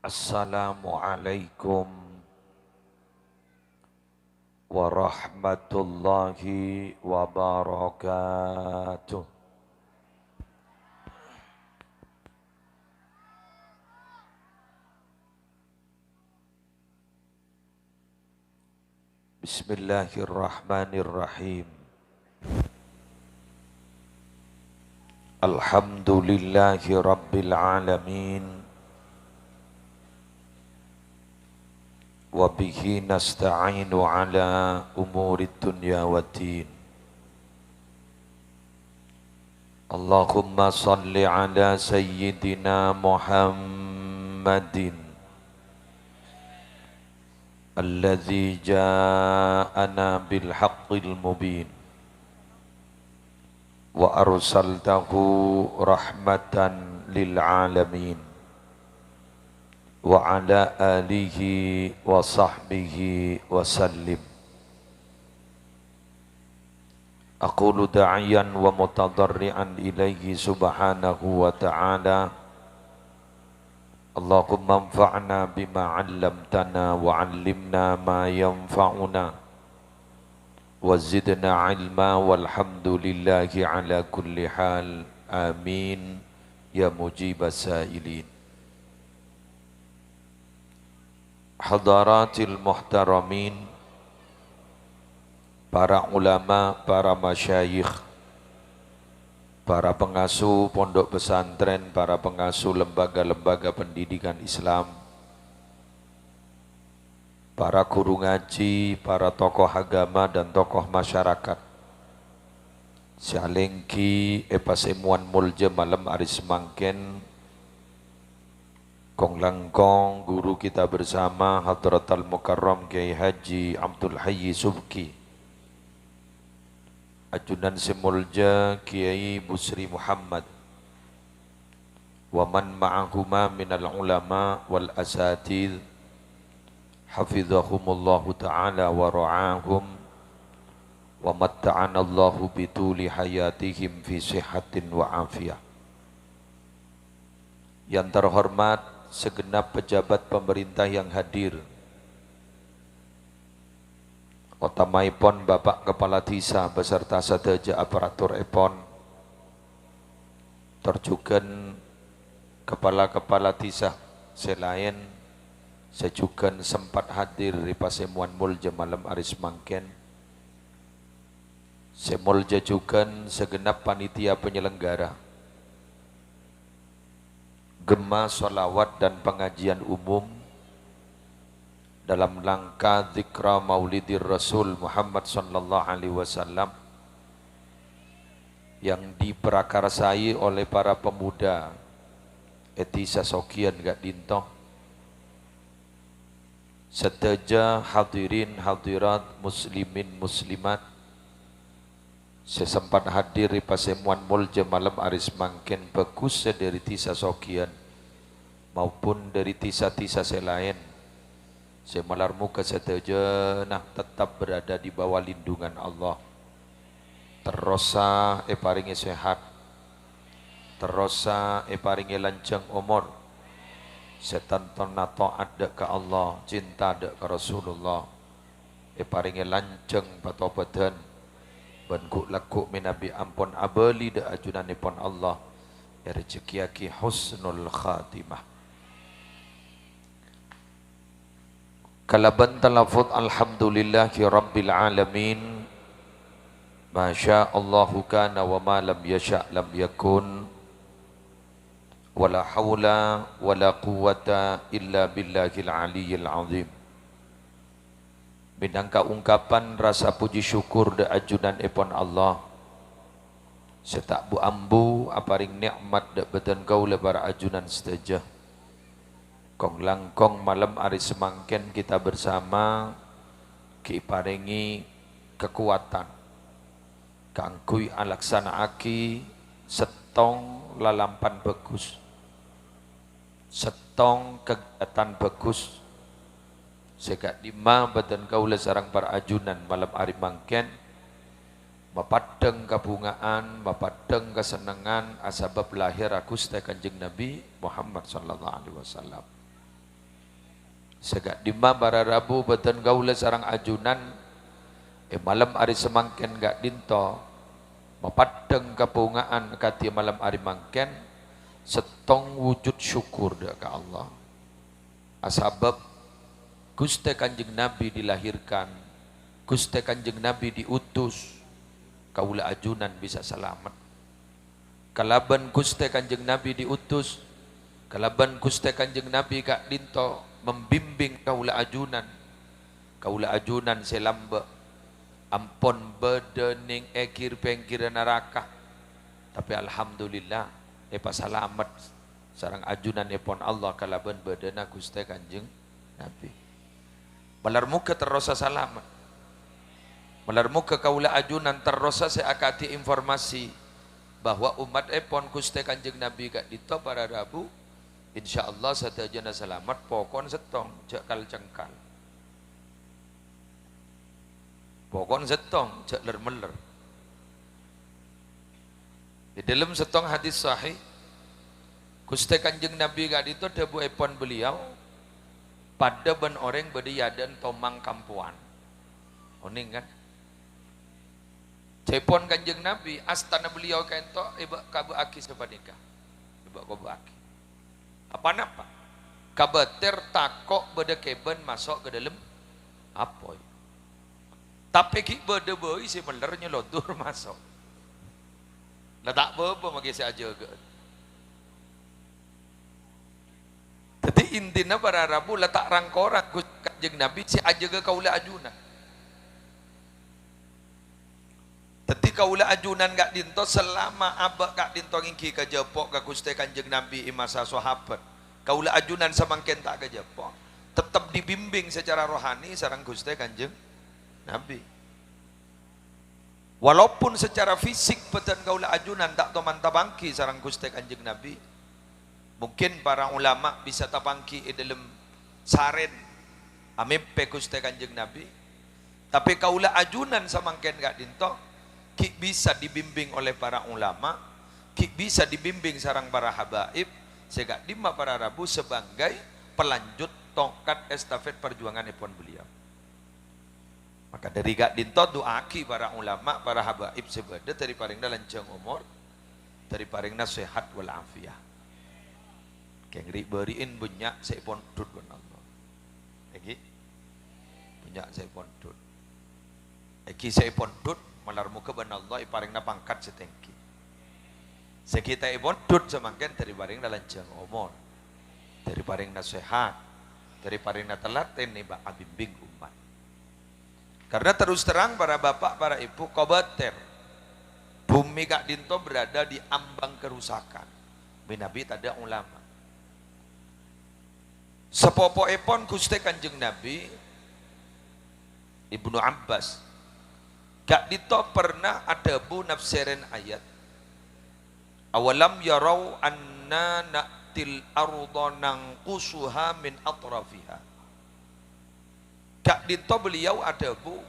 Assalamualaikum warahmatullahi wabarakatuh. Bismillahirrahmanirrahim. Alhamdulillahi rabbil alamin. Wa bihi nasta'inu ala umuri dunya waddin. Allahumma salli ala sayyidina Muhammadin alladzi ja'ana bil haqqil mubin wa arsaltahu rahmatan lil alamin wa ala alihi wa sahbihi wa sallim. Aqulu da'iyan wa mutadarri'an ilaihi subhanahu wa ta'ala. Allahumma anfa'na bima 'allamtana wa 'allimna ma yanfa'una wa zidna 'ilma walhamdulillahi ala kulli hal. Amin ya mujibas sa'ilin. Hadaratil muhtaramin, para ulama, para masyayikh, para pengasuh pondok pesantren, para pengasuh lembaga-lembaga pendidikan Islam, para guru ngaji, para tokoh agama dan tokoh masyarakat. Sialengki epasemuan mulje malam aris mangken kong langkong guru kita bersama Hadratal Mukarram Kiai Haji Abdul Hayy Subki, Ajunan Semulja Kiai Busri Muhammad, wa man ma'ahuma minal ulama wal asatid hafizahumullahu ta'ala wa ra'ahum wa matta'ana Allahu bituli hayatihim fi sihatin wa afiyah. Yang terhormat segenap pejabat pemerintah yang hadir, utamaipun Bapak Kepala Desa beserta sedaya aparatur EPON, terjugan kepala-kepala desa selain sejugan sempat hadir di pasemuan mulja malam aris mangken, semulja jugan segenap panitia penyelenggara gema sholawat dan pengajian umum dalam rangka zikra maulidir Rasul Muhammad sallallahu alaihi wasallam yang diprakarsai oleh para pemuda Etisa Sokian gak dintoh, seteja hadirin hadirat muslimin muslimat sesempat hadir di pasemuan mulja malam aris mangken bagus dari Tisa Sokian maupun dari tisa-tisa selain. Semalar muka seteja nah tetap berada di bawah lindungan Allah. Terosa paringi sehat, terosa paringi lancang umur, setan tona taat dek ke Allah, cinta dek ke Rasulullah, paringi lancang patobadan banku laku minabi ampun abali da ajunanipun Allah ya rezekiaki husnul khatimah. Kalaban talafut alhamdulillahi rabbil alamin, masya Allahu kana wa ma lam yasha lam yakun, wala hawla wala quwwata illa billahil aliyyil azim. Minangka ungkapan rasa puji syukur da ajunan epon Allah setak bu ambu aparing nikmat da beten kau lebar ajunan seteja kong langkong malam ari semangken kita bersama ki paringi kekuatan kangkui alaksana aki setong lalampan bagus, setong kegiatan bagus sekat lima badan kaula sarang para ajunan malam hari mangken mapadeng kabungaan, mapadeng kesenangan asabab lahir aku Kanjeng Nabi Muhammad sallallahu alaihi wasallam. Segak dima bara Rabu beten gaula sarang ajunan malam hari semangken gak dinto mapadeng kapungaan kati malam hari mangken setong wujud syukur dah ke Allah asabab Gusti Kanjeng Nabi dilahirkan, Gusti Kanjeng Nabi diutus, kaula ajunan bisa selamat. Kalaban Gusti Kanjeng Nabi diutus, kalaban Gusti Kanjeng Nabi kak dinto membimbing kaula ajunan selamba ampon bedening ekir pengkir neraka. Tapi alhamdulillah epa selamat sarang ajunan epon Allah kalaban bedena Gusti Kanjeng Nabi. Malar muka terrosa selamat. Malar muka kaula ajunan terrosa seakati informasi bahwa umat epon Gusti Kanjeng Nabi kak dito para Rabu insyaallah sadayana selamat pokon setong cekal cengkal. Pokon setong cek ler-meler. Di dalam setong hadis sahih Gusti Kanjeng Nabi kak dito debu epon beliau pada ben orang bediadan tomang kampuan. Oning kan? Cepon Kanjeng Nabi astana beliau kento iba kabu aki sepadika. Iba kabu aki. Apa napa? Kabater takok beda keben masuk ke dalam apoy. Tapi ki beda boy si meler nyelodur masuk. Lah tak apa magi si aja ke. Jadi intinya para Rabu letak rangkorak Kanjeng Nabi si aja ke kaula ajunan. Jadi kaula ajunan gak dinto selama abak gak dinto ngingki ke jepok ke Gusti Kanjeng Nabi masa sahabat. Kaula ajunan samangken tak ke jepok. Tetap dibimbing secara rohani sareng Gusti Kanjeng Nabi. Walaupun secara fisik beten kaula ajunan tak toman tabangki sareng Gusti Kanjeng Nabi. Mungkin para ulama bisa tapangki dalam saren amimpe Gusti Kanjeng Nabi. Tapi kaula ajunan samangken gak dinto ki bisa dibimbing oleh para ulama, ki bisa dibimbing sarang para habaib, sehingga dima para Rabu sebagai pelanjut tongkat estafet perjuangan ipon beliau. Maka dari gak dinto doaki para ulama, para habaib sebeda dari paringna lanceng umur, dari paringna sehat walafiat. Kengri beriin bunyak seipon dud Allah. Eki bunyak seipon dud. Eki seipon dud malar muka ben Allah iparingna pangkat setengki. Sekita ipon dud semangken dari paringna lanceng umur. Dari paringna sehat, dari paringna telaten niba abimbing umat. Karena terus terang para bapak, para ibu kobater bumi kak dinto berada di ambang kerusakan. Binabi tada ulama. Sepopo epon Gusti Kanjeng Nabi Ibnu Abbas gak dito pernah ada bu nafsirin ayat awalam yarau anna na'til arda nangqusuha min atrafiha. Gak dito beliau ada bu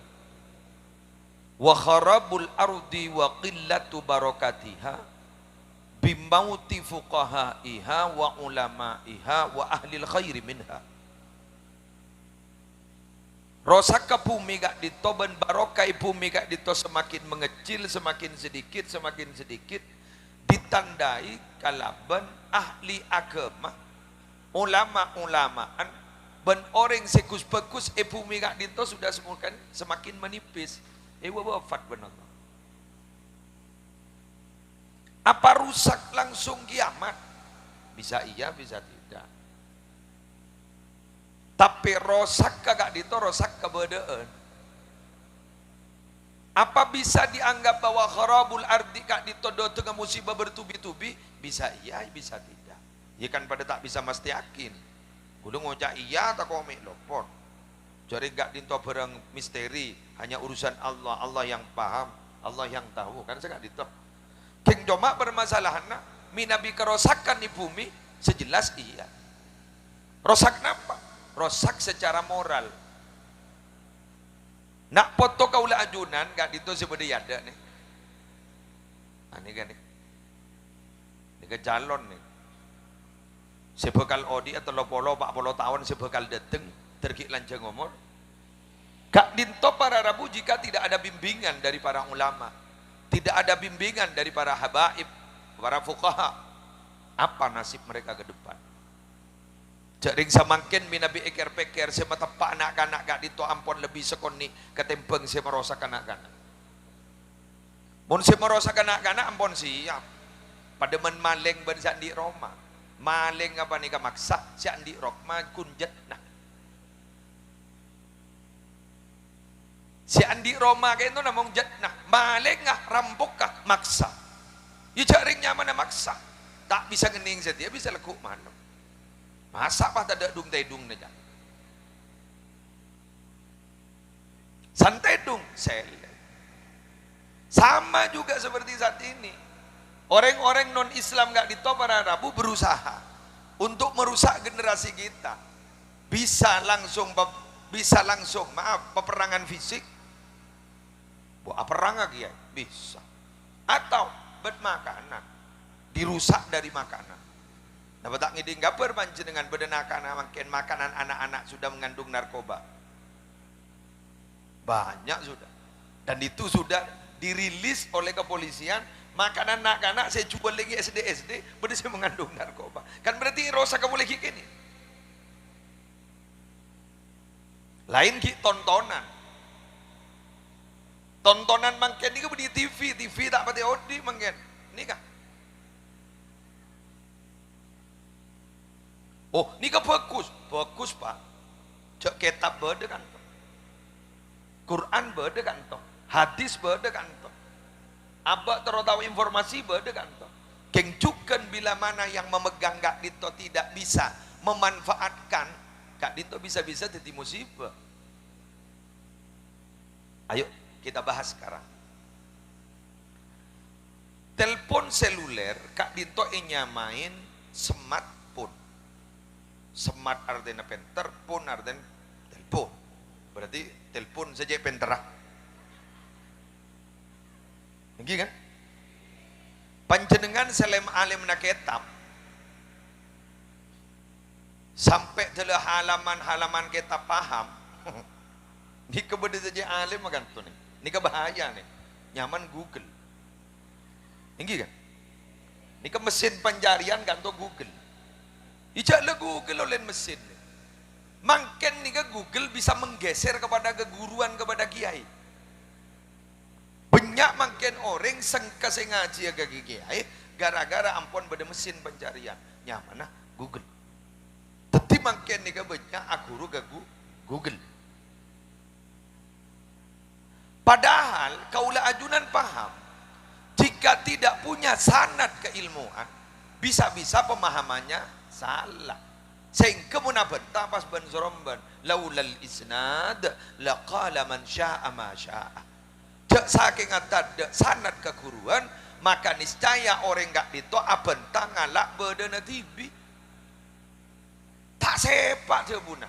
wa kharabul ardi wa qillatu barakatiha bimauti fuqahaiha wa ulamaiha wa ahlil khairi minha. Rosak ke bumi gak dito ben barokai bumi gak dito semakin mengecil, semakin sedikit ditandai kalaban ahli agama, ulama-ulamaan ben orang sekus bekus bumi gak dito sudah semakin menipis. Wafat benar. Apa rusak langsung kiamat? Bisa iya, bisa tidak. Tapi rosak kagak dito, rosak kebedaan. Apa bisa dianggap bahwa kharabul ardi kak dito do tengah musibah bertubi-tubi? Bisa iya, bisa tidak. Ya kan pada tak bisa mesti yakin. Kudu ngocak iya tak komik lopor. Jadi gak dito barang misteri, hanya urusan Allah, Allah yang paham, Allah yang tahu. Kan saya gak dito. King cuma permasalahan minabi kerosakan di bumi sejelas iya. Rosak apa? Rosak secara moral. Nak foto kaula ajunan gak dito sebeda yada nih. Ini kan nih. Ini ke calon nih. Sebekal odi atau lopolo 40 tahun sebekal dateng terkik lancang ngomor. Kak dinto para Rabu jika tidak ada bimbingan dari para ulama, tidak ada bimbingan dari para habaib, para fuqaha, apa nasib mereka ke depan? Jaring samangken minabi eker-peker sema tepak anak-anak gak dinto ampon lebih sekoni ketempeng sema rosak anak-anak. Mun sema rosak anak-anak ampon siap. Pada men maling ben sandi Roma. Maling apa nih maksa si andi rokma kunjet nah. Si andi Roma kayak itu namong jet nah. Maling ngah rampok kah maksa. Ya jaringnya mana maksa. Tak bisa ngening setia bisa lekuk mana. Masa apa tak ada dung tedung aja. Santai dung sel. Sama juga seperti saat ini. Orang-orang non-Islam gak ditop para Rabu berusaha untuk merusak generasi kita. Bisa langsung maaf peperangan fisik. Buat perang lagi ya? Bisa. Atau buat makanan. Dirusak dari makanan. Dapat tak ngiding gaper panjen dengan bedenakan makin makanan anak-anak sudah mengandung narkoba. Banyak sudah. Dan itu sudah dirilis oleh kepolisian. Makanan anak-anak saya coba lagi SD pada saya mengandung narkoba. Kan berarti rosa kamu lagi kini. Lain ki tontonan. Tontonan mangken ini di TV tak pati odi mangken. Ini kah? Oh, ini kah bagus Pak. Cek kitab berde kan toh. Quran berde kan toh. Hadis berde kan toh. Abak terus tahu informasi berde kan toh. Kengcukan bila mana yang memegang Kak Dito tidak bisa memanfaatkan, Kak Dito bisa-bisa jadi musibah. Ayo kita bahas sekarang. Telepon seluler Kak Dito nyamain smartphone. Smart artinya penter, phone artinya telepon. Berarti telepon saja penterah. Lagi kan? Panjenengan selem alim na kitab sampai telah halaman-halaman kitab paham. Ini kebetulan saja alim makan tuh nih. Ini kebahaya nih. Nyaman Google. Ini kan? Ini ke mesin pencarian kan tuh Google. Ijaklah Google oleh mesin. Mungkin nih ke Google bisa menggeser kepada keguruan kepada kiai. Banyak makin orang sengka sengaja ke kiai gara-gara ampun pada mesin pencarian. Nyaman Google. Tapi makin nih ke banyak aguru ke Google. Padahal kaulah ajunan paham jika tidak punya sanad keilmuan bisa-bisa pemahamannya salah. Sehingga munabenta pas ban soromban laulal isnad laqala man syaa ma syaa. Jak saking ada sanad keguruan maka niscaya orang gak dito abentang ngalak bedana tibi. Tak sepak sebuna.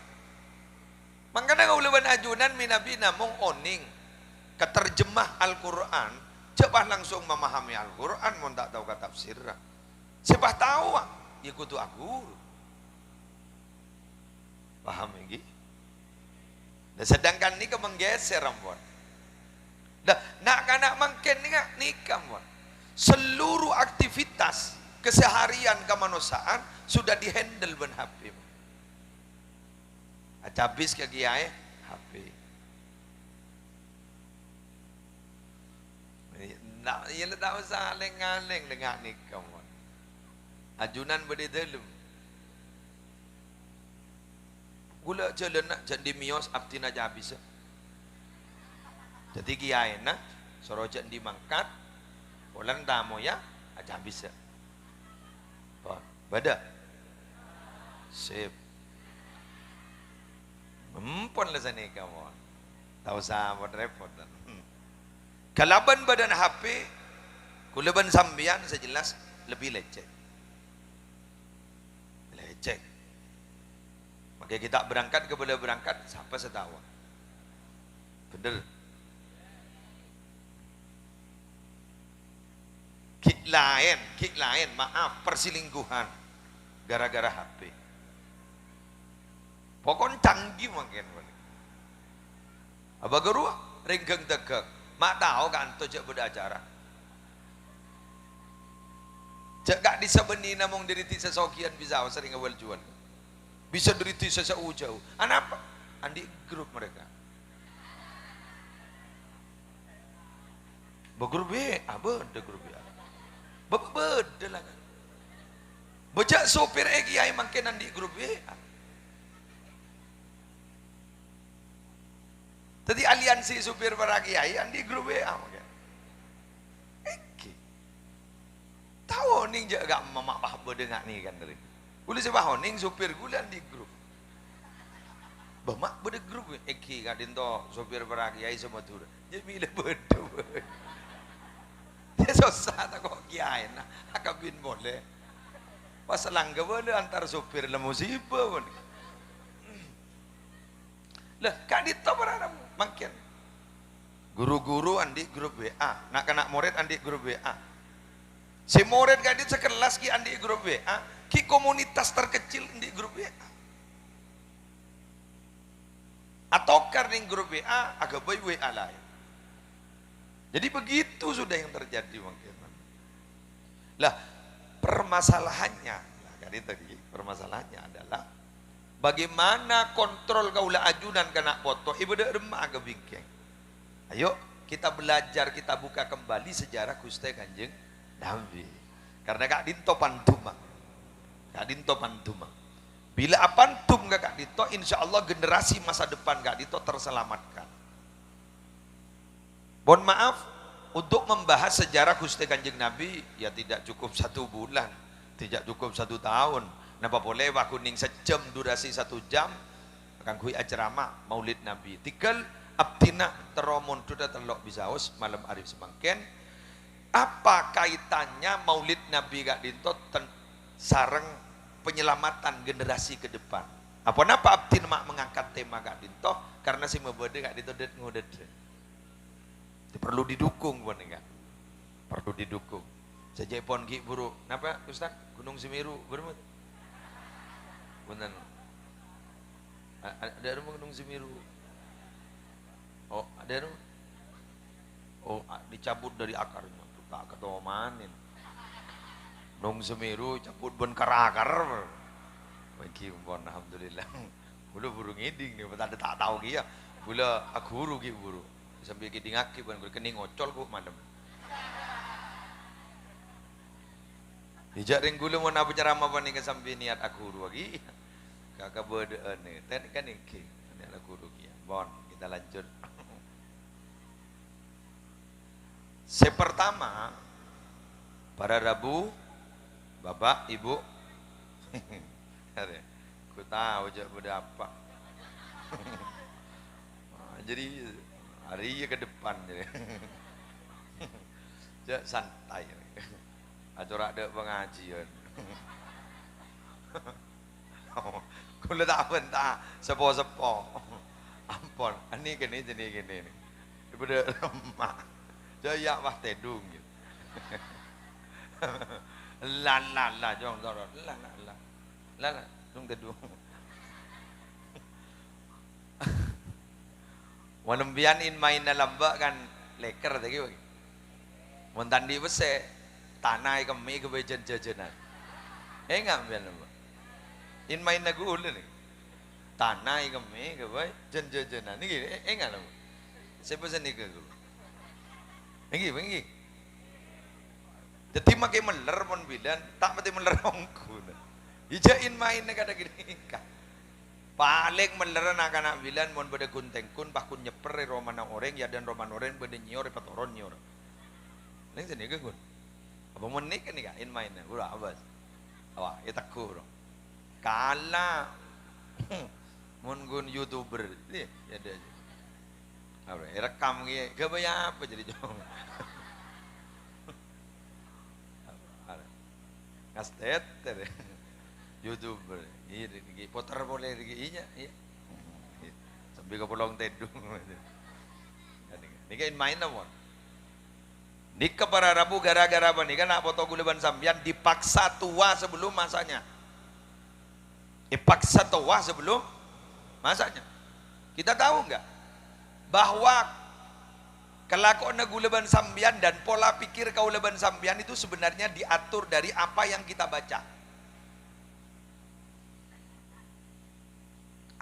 Makanya kau leban ajunan minabi namung oning keterjemah Al-Quran cepat langsung memahami Al-Quran mau tak tahu kata tafsir siapa tahu ya kudu aku paham lagi nah, sedangkan ini menggeser ampun nah nak mungkin nikah ampun seluruh aktivitas keseharian kemanusiaan sudah dihandle ben HP habis ke kiai HP. Nah, ia tak usah aleng-aleng dengan nikah. Ajunan beri dalam. Gula jalan nak jadi mios abtina habis. Jadi kiai nak soro jadi mangkat, bulan tamu ya, aja habis. Oh, bada. Sip. Mumpun lah sana kamu. Tak usah buat repot. Kalaban badan HP, kulaban sambian sejelas lebih lecek. Lecek. Maka kita berangkat kepada berangkat sampai setawa. Bener. Kik lain, maaf perselingkuhan gara-gara HP. Pokoknya canggih makin. Apa guru ringgeng tegak. Mak tahu kan tuh cek beracara. Cek gak disebeni namung diri ti sesokian bisa sering awal jual. Bisa diri ti sesau jauh. Apa? Andi grup mereka. Begrup beda grup beda lah kan. Bocah sopir kiai makin andi grup Tadi aliansi supir para kiai andi grup makin. Tahu ning jaga mamak bah bedengak nih kan dari. Uli sebah ning supir gula andi grup. Bamak beda grup kadin to supir para kiai semua tur. Jadi milih beda. Dia susah tak kok kiai nah akabin boleh. Pas langga boleh antar supir le musibah pun. Lah kadit to berada makin. Guru-guru andi grup WA, nak kena murid andi grup WA. Si murid kadit sekelas ki andi grup WA, ki komunitas terkecil andi grup WA. Atau karena grup WA agak baik WA lain. Jadi begitu sudah yang terjadi mungkin. Lah permasalahannya, permasalahannya adalah bagaimana kontrol kaula ajunan kena foto ibu dak remah ke bingkeng. Ayo kita belajar, kita buka kembali sejarah Gusti Kanjeng Nabi. Karena Kak Dinto pantuma. Kak Dinto pantuma. Bila apantum Kak Dinto, insya Allah generasi masa depan Kak Dinto terselamatkan. Mohon maaf, untuk membahas sejarah Gusti Kanjeng Nabi, ya tidak cukup 1 bulan, tidak cukup 1 tahun. Napa boleh waku ning sejam durasi 1 jam, akan kui acerama Maulid Nabi. Tikel abdina teromon sudah telok bisaos malam arif semangken. Apa kaitannya Maulid Nabi Kak Dinto sareng penyelamatan generasi ke depan? Apa napa abdin mak mengangkat tema Kak Dinto? Karena si mebede Kak Dinto det ngodet. Perlu didukung pun enggak? Perlu didukung. Sejak pon ki buru, napa Ustaz? Gunung Semeru bermut. Punten. Ada rumah Gunung Semeru. Oh, ada rumah. Oh, dicabut dari akarnya. Tak ketemu manin. Gunung Semeru cabut ben karakar. Bagi pun alhamdulillah. Bulu burung ngiding nih, tak tahu kia. Bula aku guru ki buru. Sambil kita ngaki bukan kening ngocol kok malam. Hijak ring gula mau nak ceramah apa nih sambil niat aku lagi. Kakak berde nih, tadi kan iki, ini aku rugi. Bon, kita lanjut. Sepertama, para Rabu, Bapak, Ibu, aku tahu je berapa. Jadi hari ke depan jadi santai acara ada pengajian kula tak bentak sepo-sepo ampun ini gini daripada lemak jaya wah tedung gitu la jong dorot la dung tedung Wanembian in main lamba kan leker tadi bagi. Montan di bese tanah kami kebejan jajanan. Enggak biar lamba. In main nagu ulu nih. Tanah kami kebejan jajanan. Ini gini enggak lamba. Siapa seni ke guru? Engi. Jadi makai meler mon bilan tak mati meler ongku. Ijain main negara gini kan. Paling meleran anak bilan mon beda kunteng kun pakun nyeper romana orang ya dan roman orang beda nyor patoron nyor. Neng sini ke kun. Apa mon nik nih kan in mainnya gura abas. Awak ya takur. Kala mon gun YouTuber nih ya ada aja. Apa rekam gitu. Gak bayar apa jadi jong. Ngastet YouTuber. Iya, putar boleh iya. Sambil ke pulau tedung. Ini kan main apa? Nikah para Rabu gara-gara apa nih? Kan foto guleban sambian dipaksa tua sebelum masanya. Dipaksa tua sebelum Masanya kita tahu nggak bahwa kelakuan gulaban sambian dan pola pikir kaulaban sambian itu sebenarnya diatur dari apa yang kita baca.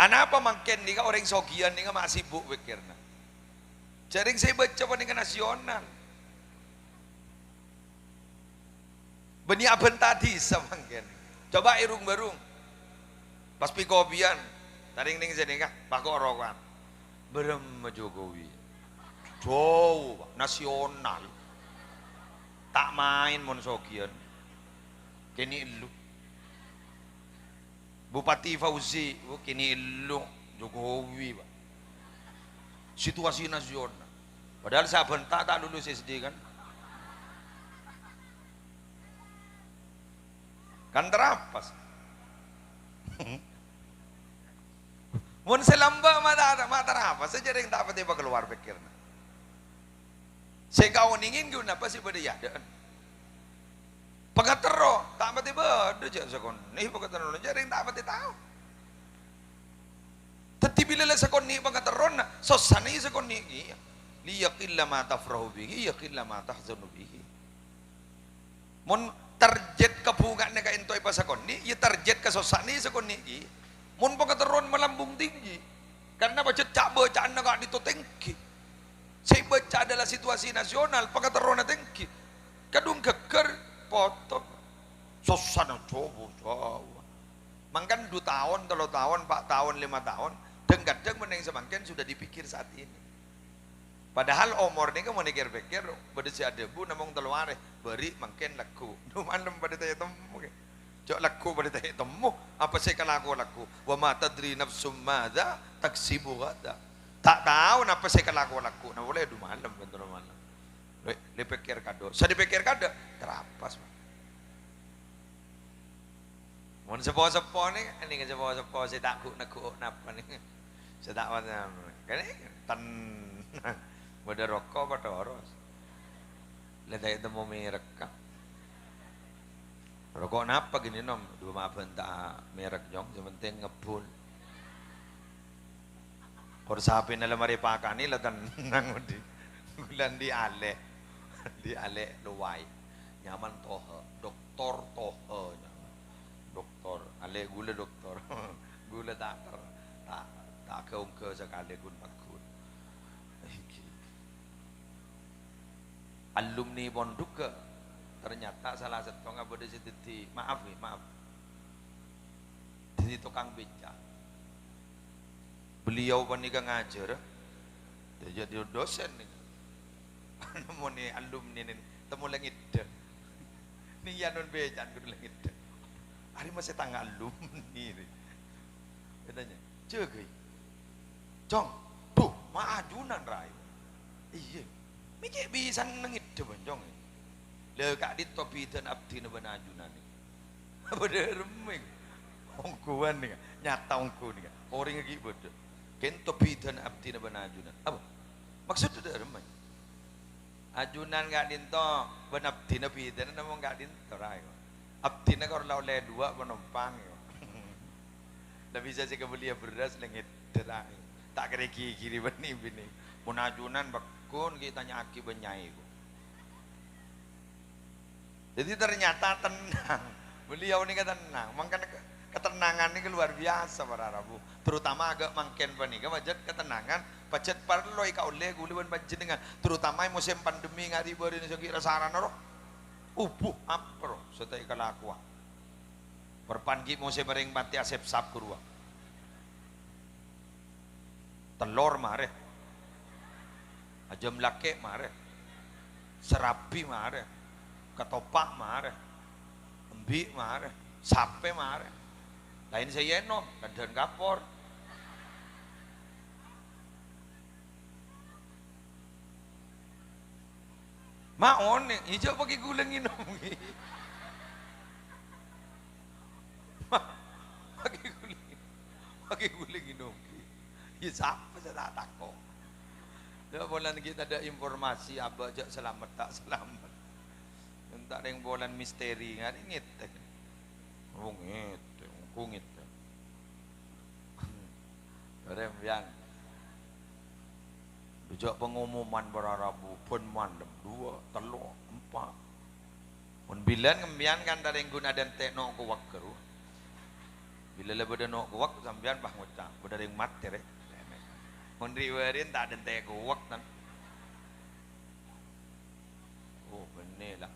Apa makin nih orang sogian nih masih sibuk pikirnya. Jaring saya baca pada nasional. Beni aben tadi samangken. Coba irung barung. Pas pikobian, taring ning jenengah Pak Korokan. Berem Jokowi. Jauh nasional. Tak main mon sogian. Kini elu. Bupati Fauzi, kini elu Jokowi, Pak. Situasi nasional. Padahal saya bentak tak lulus SD kan. Kan terapas. Mun selamba mata apa? Sejarah tak apa keluar pikirnya. Saya kau ingin guna apa sih pada ya? Pengatero tak apa tiba, ada je sekon. Nih pengatero jaring tak apa tahu. Tetapi bila sekon ni pengatero na, sosani sekon ni. Liyakilla ma tafrahu bihi, yakilla ma tahzanu bihi. Mun target kebungaan ka entoy pa sakon ni, ya target ka sosani sekon ni. Mun pengatero melambung tinggi. Karena baca cak bacaan nak itu tinggi. Saya baca adalah situasi nasional, pengatero na tinggi. Kadung geger potong sosana coba mangkan 2 tahun 3 tahun 4 tahun 5 tahun kadang meneng semangken sudah dipikir saat ini padahal umur ini kan menikir-pikir pada si adebu namung teluare beri mangken laku malam pada tanya temu cok laku pada tanya temu apa sih kalau laku wa ma tadri nafsum madza taksibu gada tak tahu apa sih kalau laku nah boleh du malam bentar malam dipikir kado, saya dipikir kado, terapas. Mohon sepo-sepo nih, ini sepo-sepo saya takut napa nih, saya tak mana, kan pada rokok pada oros, lihat itu mau merek kan, rokok napa gini nom, 2 maaf entah merek jong, sementing ngebul, korsapin dalam hari pakan ini lah nangudi, bulan di ale. Di ale luwai nyaman tohe doktor tohe doktor ale gula doktor gula takar tak keungke sekali gun bakun alumni pondok ke ternyata salah satu ngabode sedeti maaf di tukang beca beliau panika ngajar jadi dosen nih nemu nih alumni nih temu langit nih ya non bejan kudu langit hari masih tangga alumni nih katanya cegai cong tuh maajunan rai iya mikir bisa nengit coba cong le kak di topi dan abdi neben ajunan nih apa deh remeng ongkuan nih nyata ongku nih orang lagi bodoh ken topi dan abdi neben ajunan apa maksudnya deh remeng ajunan gak dinto benabdi nabi dan namun gak dinto rai abdi na kalau le 2 penumpang lebih bisa sih kebelia beras lengit derai tak kira kiri beni mun ajunan bakun kita nyaki benyai jadi ternyata tenang beliau ini tenang makanya ketenangan ini luar biasa para Rabu terutama agak mangken panika wajat ketenangan pacet parloi ka oleh guluban panjenengan terutama musim pandemi ngari bari ni segi rasana ro ubuh apro setai kalakuan perpangi musim bering mati asep sap kurwa telur mare ajam lake mare serapi mare ketopak mare embi mare sape mare lain saya no dan kapor maon nih hijau pakai gula nginom pakai gula nginom ya siapa saya tak takut ya bulan kita ada informasi apa aja selamat tak selamat entah ada yang bulan misteri nggak ngit ngungit Yang Bejak pengumuman berarabu pun mandem 2, 3, 4. Pun bilan ngembian kan dari guna dan tekno ku wakkeru. Bila le beda no ku wak sambian bah ngucap, beda ring mati re. Mun riwerin tak ada tek ku wak tan. Oh bener lah.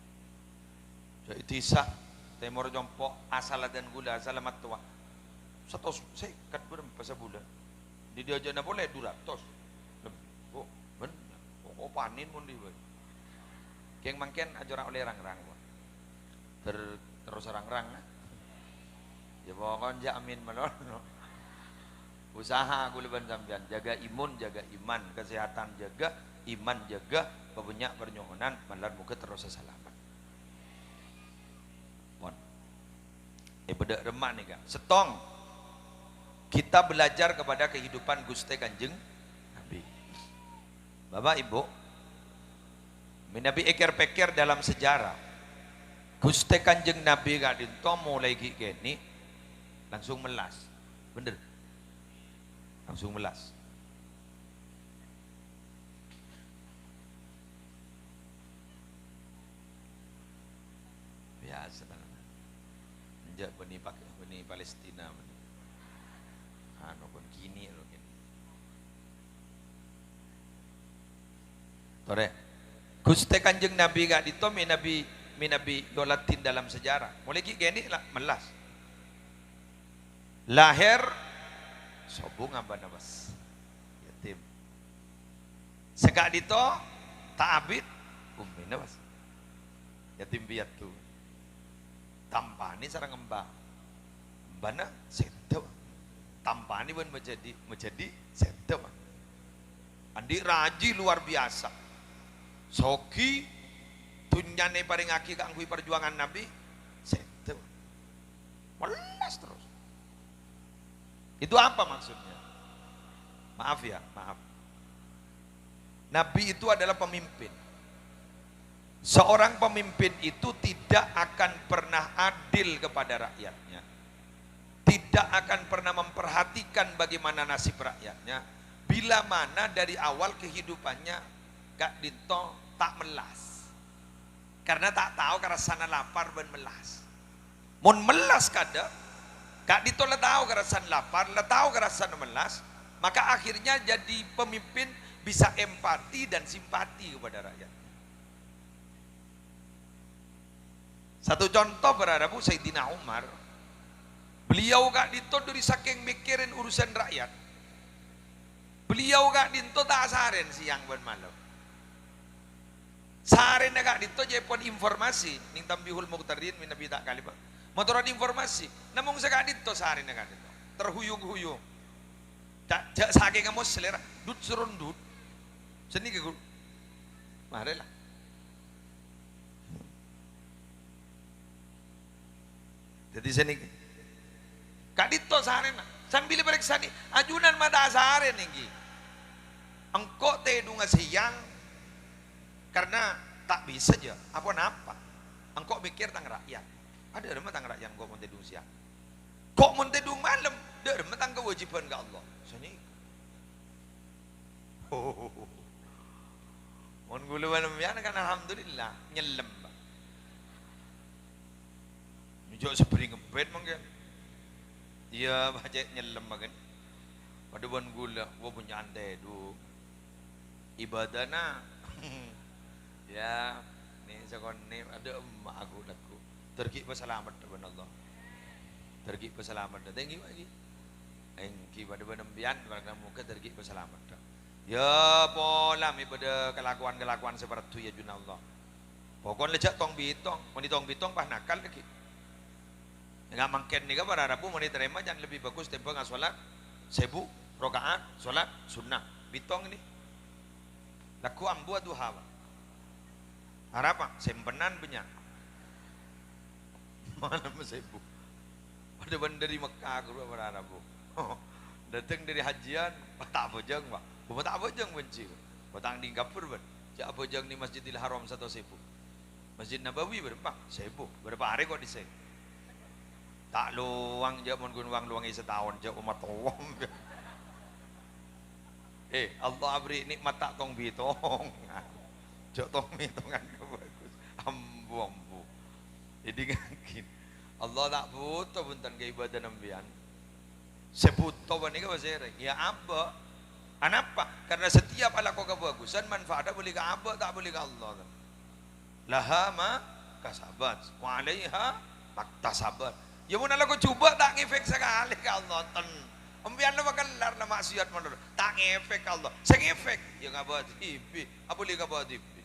Jadi tisah temor jompo asal dan gula asal matua. 100 sekat berapa sebulan. Di dia aja boleh 200. Oh, bener. Oh, panin pun dibuat. Keng mangken ajaran oleh rang-rang. Terus rang-rang. Ya pokoknya jamin melon. Usaha kuliban sampean jaga imun, jaga iman, kesehatan jaga, iman jaga, banyak pernyuhunan malar muka terus selamat. Pon. Bedak remak nih kak. Setong. Kita belajar kepada kehidupan Gusti Kanjeng Nabi. Bapak Ibu, Nabi ekir-pekir dalam sejarah. Gusti Kanjeng Nabi gak dinto mulai gini langsung melas. Bener. Langsung melas. Biasa lah. Menjak benih Palestina. Anu pun kini loh kini. Tore. Gusti Kanjeng Nabi gak dito Nabi yolatin dalam sejarah. Mulai gini lah melas. Lahir sobung amba nabas. Yatim. Segak dito ta'abid ummi nabas. Yatim piatu. Tampani sarang embah. Embana sedo. Tampani pun menjadi sedo. Andi raji luar biasa. Soki tunyane paring aki kanggo perjuangan Nabi sedo. Melas terus. Itu apa maksudnya? Maaf ya, maaf. Nabi itu adalah pemimpin. Seorang pemimpin itu tidak akan pernah adil kepada rakyatnya. Tidak akan pernah memperhatikan bagaimana nasib rakyatnya. Bila mana dari awal kehidupannya gak dinto tak melas. Karena tak tahu karena sana lapar dan melas. Mun melas kada, gak dito le tahu kerasan lapar, le tahu kerasan melas, maka akhirnya jadi pemimpin bisa empati dan simpati kepada rakyat. Satu contoh berada Bu Sayyidina Umar. Beliau gak dito dari saking mikirin urusan rakyat. Beliau gak dito tak saren siang dan malam. Saren gak dito jepon informasi ning tambihul muqtadin min nabi tak kali Pak. Motoran informasi, namun saya kadit to sehari nih kadit to, terhuyung-huyung, jak saking kamu selera, dut serundut, seni ke guru, mari lah. Jadi seni, kadit to sehari nah, sambil periksa nih, ajunan mata sehari nih, engkau tedung siang, karena tak bisa aja, apa, engkau mikir tentang rakyat. Ada remeh tang rakyat kok mentedung siang. Kok mentedung malam? Ada remeh tang kewajiban ke Allah. Sini. Mon gulu malam ya kan alhamdulillah nyelem. Nyujok seberi ngebet mungkin. Iya baca nyelem makan. Pada bon gula, gua punya ande du. Ibadana. Ya, nih sekon nih ada emak aku laku. Tergi peselamat dengan Allah. Tergi peselamat. Tengki lagi. Engki pada benembian pada muka tergi peselamat. Ya pola mi pada kelakuan seperti itu ya juna Allah. Pokon lejak tong bitong, meni tong bitong pah nakal lagi. Enggak mangken nih pada Rabu meni terima jangan lebih bagus tempo nggak sholat 1000 rakaat sholat sunnah bitong ini. Laku ambu duha. Harap sempenan banyak. Mana sebu? Pada dari Mekah ke luar Arabu. Datang dari hajian, tak bojang pak. Bapak tak bojang benci. Batang di Gapur ber. Jak bojang di Masjidil Haram 1.000. Masjid Nabawi berapa? 1.000. Berapa hari kok di sini? Tak luang jak mun luang luangi setahun jak umat tawam. Allah beri nikmat tak tong bitong. Jok tong bitongan bagus. Ambu. Jadi ngkin. Allah tak butuh buntan ke ibadah nambian. Sebuto bani ka basere. Ya abba. Kenapa? Karena setiap ala kau kebagusan manfaatnya boleh ke abba tak boleh ke Allah. Laha ma kasabat wa alaiha maktasabat. Ya mun ala kau coba tak ngefek sekali ke Allah ten. Ambian na magalar na maksiat mo tak ngefek ke Allah. Sa ngefek ya ngabadibi. Boleh ka badibi.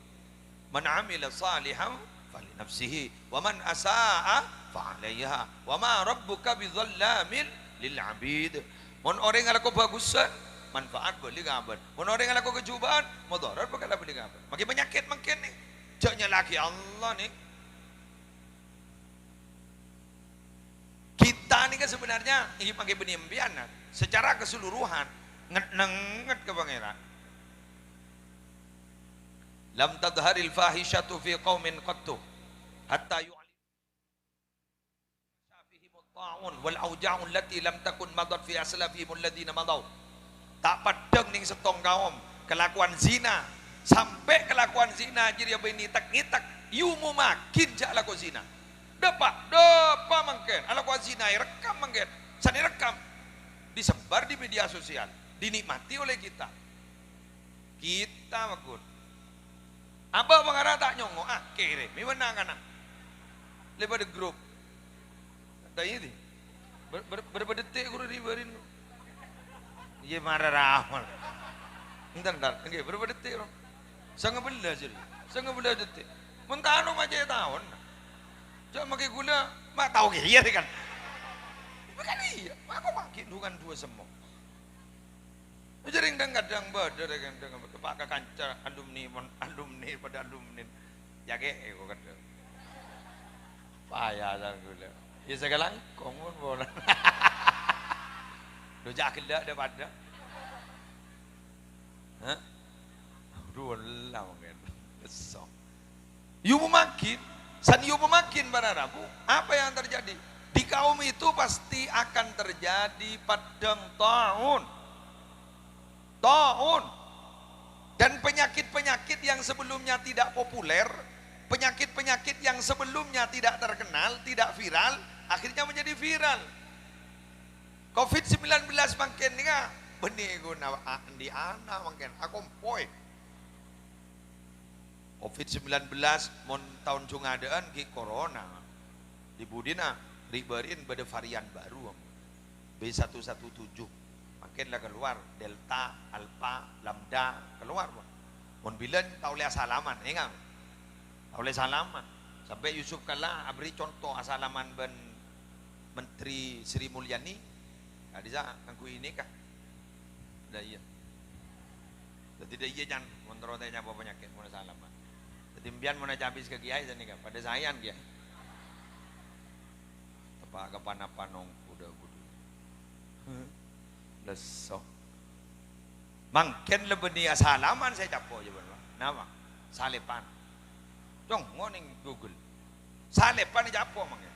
Man amila salihan fali nafsihi wa man asaa fa alaiha wa ma rabbuka bidzallamin lil abid. Mun orang ala kau bagusan manfaat boleh gaban. Mun orang ala kau kecubaan mudarat bakal boleh gaban. Makin penyakit makin nih. Jaknya lagi Allah nih. Kita nih kan sebenarnya ini pakai penimbian secara keseluruhan nget ke pangeran. Lam tadharil fahishatu fi qaumin qattu hatta yu'lim fihim at-ta'un wal auja'un allati lam takun madat fi aslafihim alladhina madaw. Tak padang ning setong kaum kelakuan zina sampai kelakuan zina jadi bini tak yumu makin jak laku zina. Depa mangken ala ku zina rekam mangken. Sani rekam disebar di media sosial, dinikmati oleh kita. Kita makun. Apa pengarah tak nyongo kere, mi menang kana. Lepas de grup. Tak ini. Berapa detik guru dibarin. Iya marah ramal. Entar. Nggih, berapa detik, Bro? Sangat belas jadi. Sangat belas detik. Mentano macam tahun. Jangan makai gula, mak tahu ke iya kan. Bukan iya, aku makin bukan dua semua. Jadi kadang badar kan dengan pakai kanca alumni pada alumni. Ya ke aku kata. Payah dah gula. Ya segala kongon bola. Lo jakil dah pada. Hah? Dua lah mungkin. Besok. You memakin bararabu. Apa yang terjadi? Di kaum itu pasti akan terjadi padang taun. Dan penyakit-penyakit yang sebelumnya tidak populer, penyakit-penyakit yang sebelumnya tidak terkenal, tidak viral, akhirnya menjadi viral. COVID-19 makin ni ka, benih guna di ana makin, aku poy. COVID-19 mon tahun cungadaan ki corona, di budina riberin pada varian baru, B117. Makinlah keluar delta, alpha, lambda keluar. Mon bilan tak boleh asalaman, ingat? Tak boleh salaman. Sampai Yusuf Kalla beri contoh asalaman ben Menteri Sri Mulyani. Adisa aku ini kah? Dah iya. Tidak iya jangan kontrol tanya apa penyakit mau salaman. Ketimbian mau habis ke kiai sini kah? Pada sayan kiai. Tepak kapan-apa nong kuda. Lesok. Mangken lebeni asalaman saya capo je benar. Nama Salepan. Dong ngoning Google. Salepan capo mangken.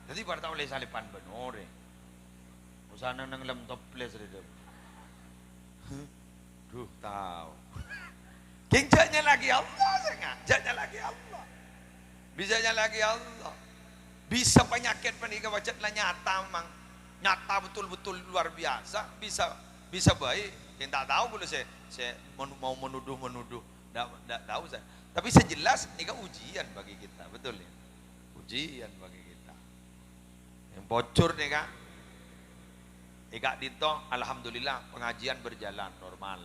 Jadi pada tahu le Salepan benar. Usana nang lem top place redep. Duh tahu. Kinjanya lagi Allah sengat. Janya lagi Allah. Bisanya lagi Allah. Bisa penyakit penikah wajat lah nyata mang. Nyata betul-betul luar biasa, bisa baik. Yang tak tahu boleh saya mau menuduh, tak tahu saya. Tapi sejelas ini kan ujian bagi kita, betul ya? Ujian bagi kita. Yang bocor nih kak, dito, alhamdulillah pengajian berjalan normal.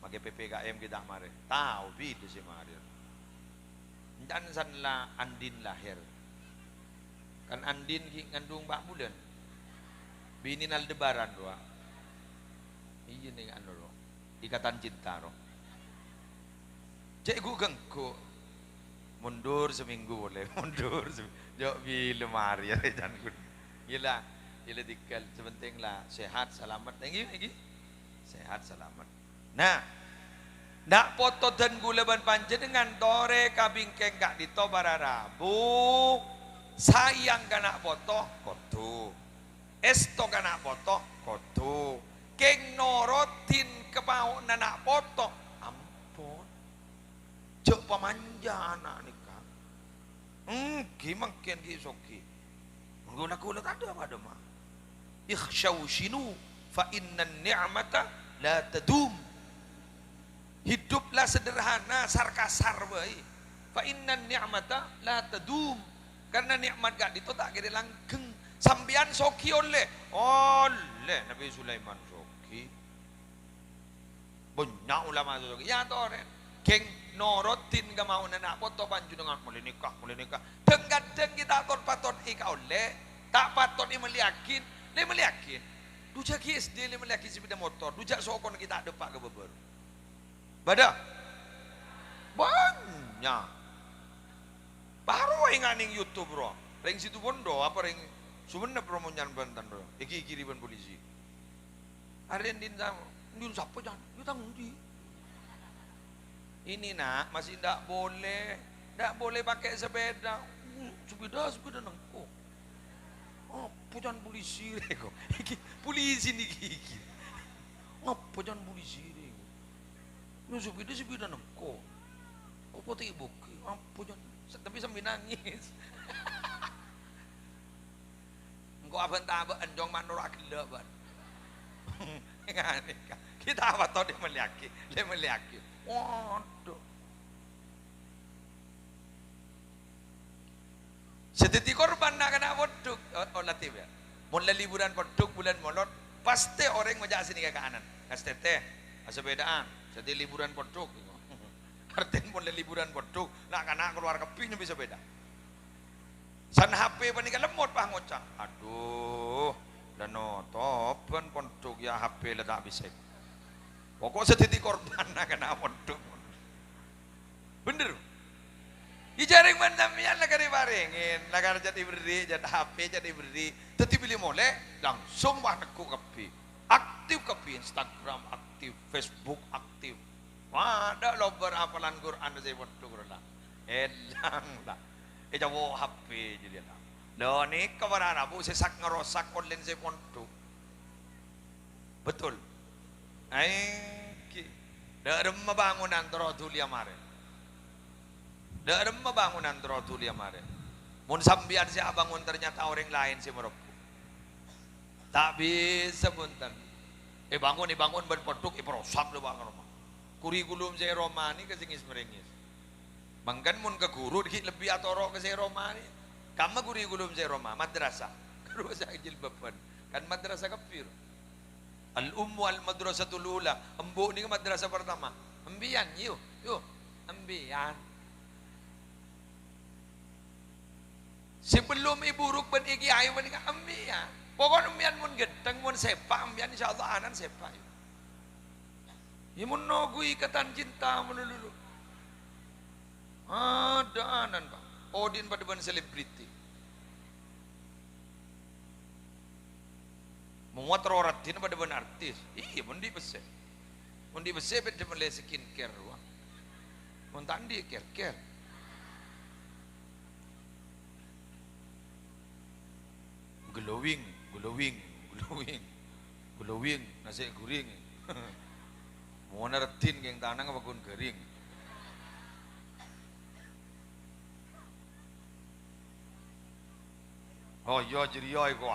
Pakai PPKM kita kemarin, tahu itu sih kemarin. Dan sanlah Andin lahir, kan Andin ngandung 4 bulan. Bini Aldebaran doa. Iya nih anu loh. Ikatan cinta loh. Cek gue gengku. Mundur seminggu boleh. Mundur seminggu. Jok bila mari ya jangan gue. Gila dikal. Sepenting lah sehat selamat. Lagi. Sehat selamat. Nah, nak foto dan gula ban panjenengan tore kabingkeng kak dito bararabu. Sayang kan nak foto kotu. Esto kana foto kotu keng norotin kemau nanak potong ampun cek pemanja anak nikah gimana kian gisoki menggunakan ada apa mah ikhsyawshinu fa innan ni'mata la tadum hiduplah sederhana sarkasar baik fa innan ni'mata la tadum karena nikmat gak itu tak kira langgeng sambian soki oleh Nabi Sulaiman soki banyak ulama soki ya toren geng norotin gak mau nak foto banju dengan mulai nikah kadang kita patut ika oleh tak patut meliakin dujak SD meliakin sepeda motor dujak sokon kita ada pak ke beber badak banyak baru inganing YouTube bro ring situ bondo apa ring sebenarnya promonyan Banten bro iki kiriban polisi hari ini ndun siapa jangan you tanggung di ini nak masih ndak boleh pakai sepeda nengko pujan polisi reko iki polisi niki iki ngapa jangan polisi reko lu sepeda nengko apa ti buki apa jangan tapi sambil nangis engkau abang tak enjong manora gila ban kita apa tahu dia meliaki waduh sedeti korban nak kena boduk latif ya mulai liburan boduk bulan molot pasti orang ngejak sini ke kanan kasih teteh sepedaan jadi liburan boduk artinya mulai liburan boduk nak kena keluar kepinya bisa beda san HP panika lemot pah ngocak aduh dan topan boduk ya HP lah tak bisa pokok sedeti korban nak kena boduk bener jaring mandamian lah kari barengin lah kari jadi beri jadi HP jadi beri tetapi pilih mulai langsung wah nekuk kepi aktif kepi Instagram aktif Facebook aktif ada lo berapalan Quran saya boduk lah elang lah jawo HP jadi lah lo ni kawaran abu sesak ngerosak online saya boduk betul dah rumah bangunan terodul ya mare dah rumah bangunan terodul ya mare mun sambian si abangun ternyata orang lain si meropu tak bisa punten bangun ben boduk perosak lo bangun rumah kurikulum saya Roma ni kesingis merengis bangkan mun ke guru dikit lebih atoro ke saya Roma ni kama kurikulum saya Roma madrasah guru saya jilbaban kan madrasah kafir al-ummu al-madrasatul ula embu ni ke madrasah pertama embian yuk embian sebelum ibu ruk ben iki ayu ben embian pokok embian mun gedeng mun sepak embian insyaallah anan sepak imun nogu ikatan cinta menululu ada anan bang odin pada ban selebriti muat roratin pada ban artis iya mundi bese beda mulai skincare ruang muntandi care glowing nasi guring mau neretin yang tanah ngapakun kering oh iya jeriya iku